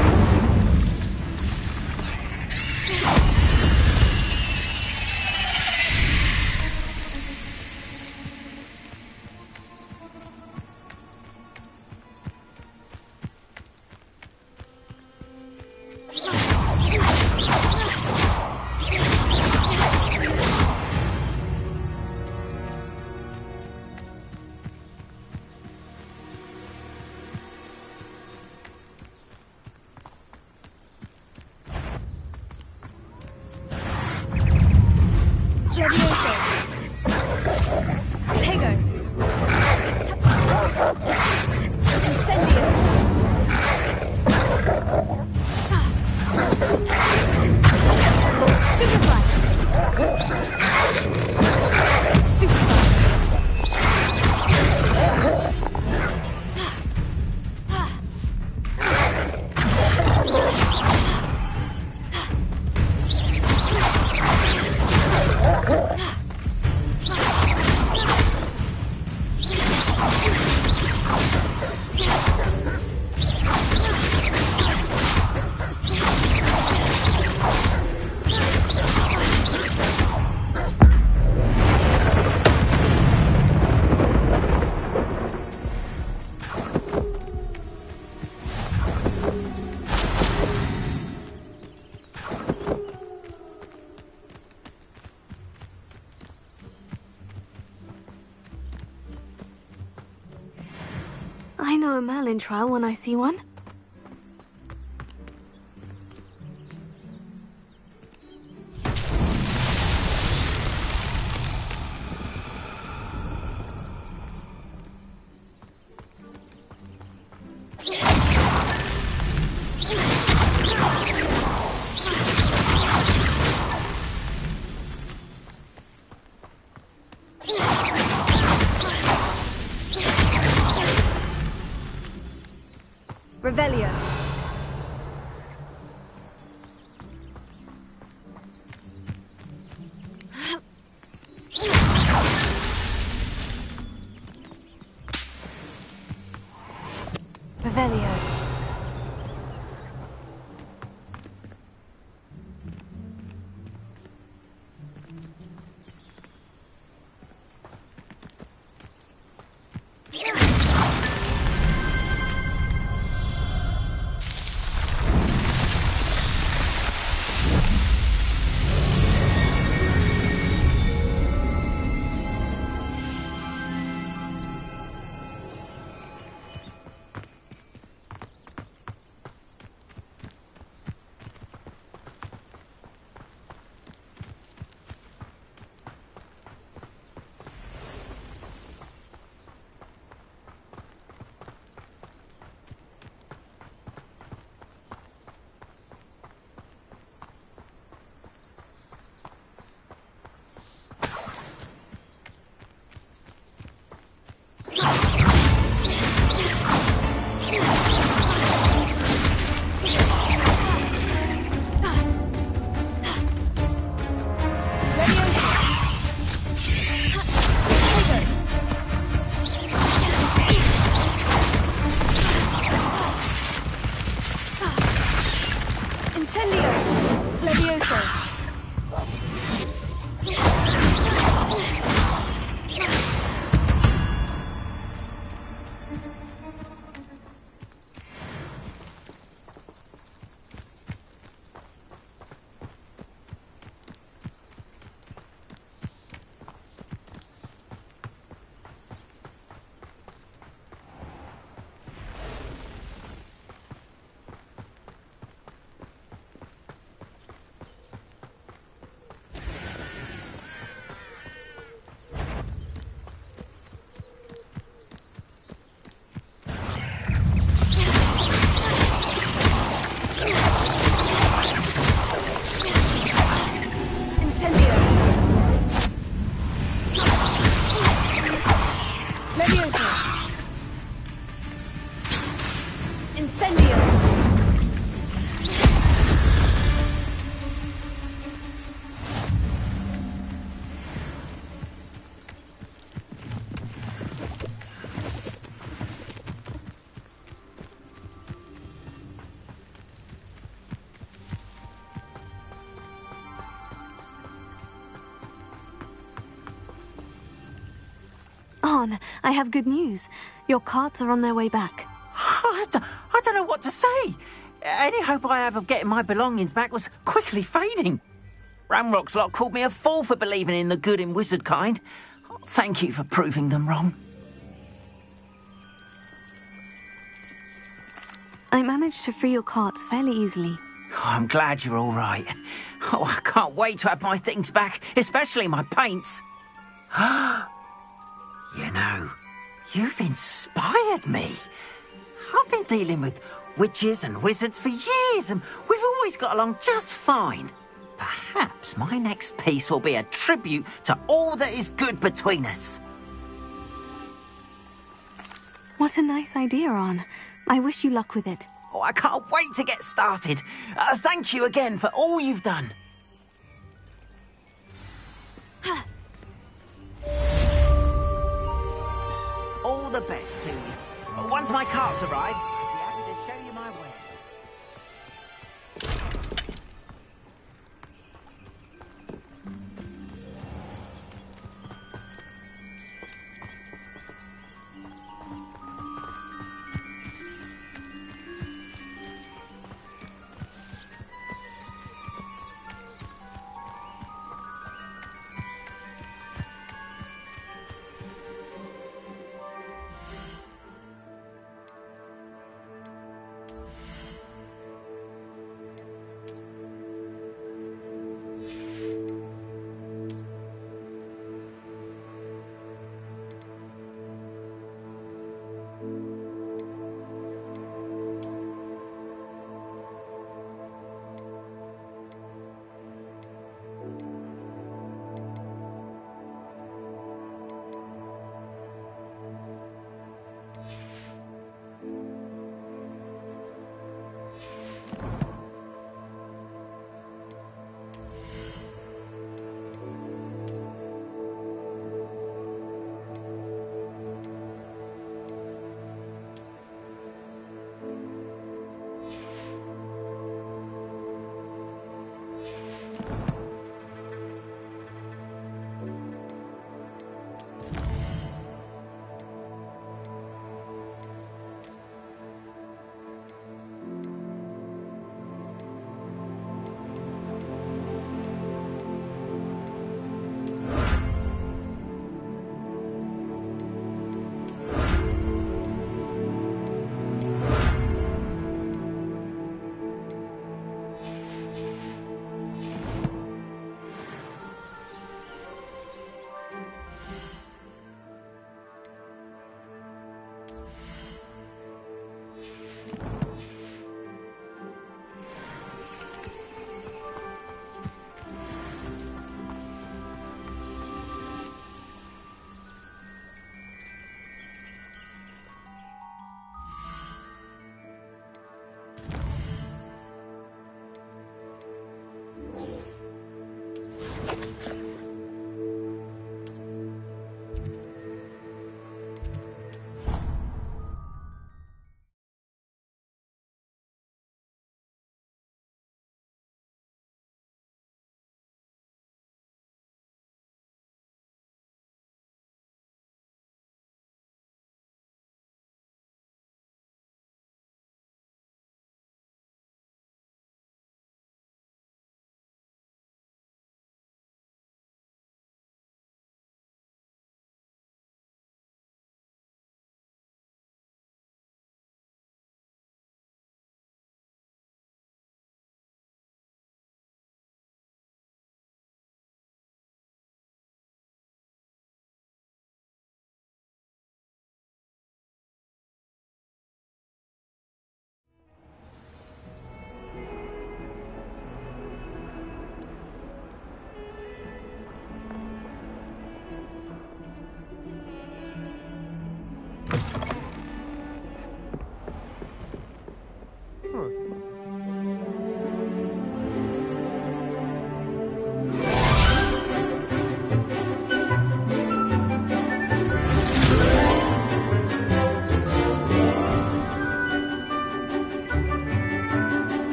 I know a Merlin trial when I see one. Revelio. Revelio. On, I have good news. Your carts are on their way back. I don't know what to say. Any hope I have of getting my belongings back was quickly fading. Ramrock's lot called me a fool for believing in the good in wizard kind. Thank you for proving them wrong. I managed to free your carts fairly easily. Oh, I'm glad you're all right. Oh, I can't wait to have my things back, especially my paints. You know, you've inspired me. I've been dealing with witches and wizards for years, and we've always got along just fine. Perhaps my next piece will be a tribute to all that is good between us. What a nice idea, On. I wish you luck with it. Oh, I can't wait to get started. Thank you again for all you've done. All the best to you. Once my carts arrive, I'll be happy to show you my wares.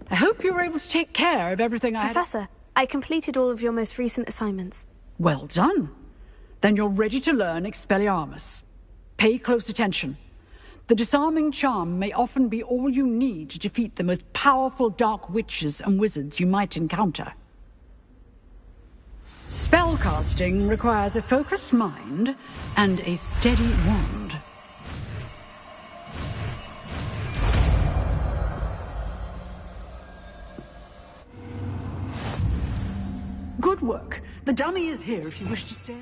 I hope you were able to take care of everything I had. Professor, I completed all of your most recent assignments. Well done. Then you're ready to learn Expelliarmus. Pay close attention. The disarming charm may often be all you need to defeat the most powerful dark witches and wizards you might encounter. Spellcasting requires a focused mind and a steady wand. Good work. The dummy is here if you wish to stay.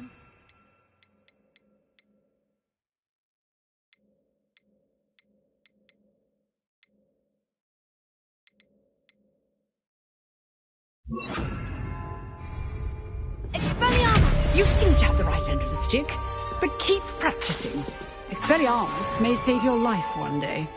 Expelliarmus! You seem to have the right end of the stick, but keep practicing. Expelliarmus may save your life one day.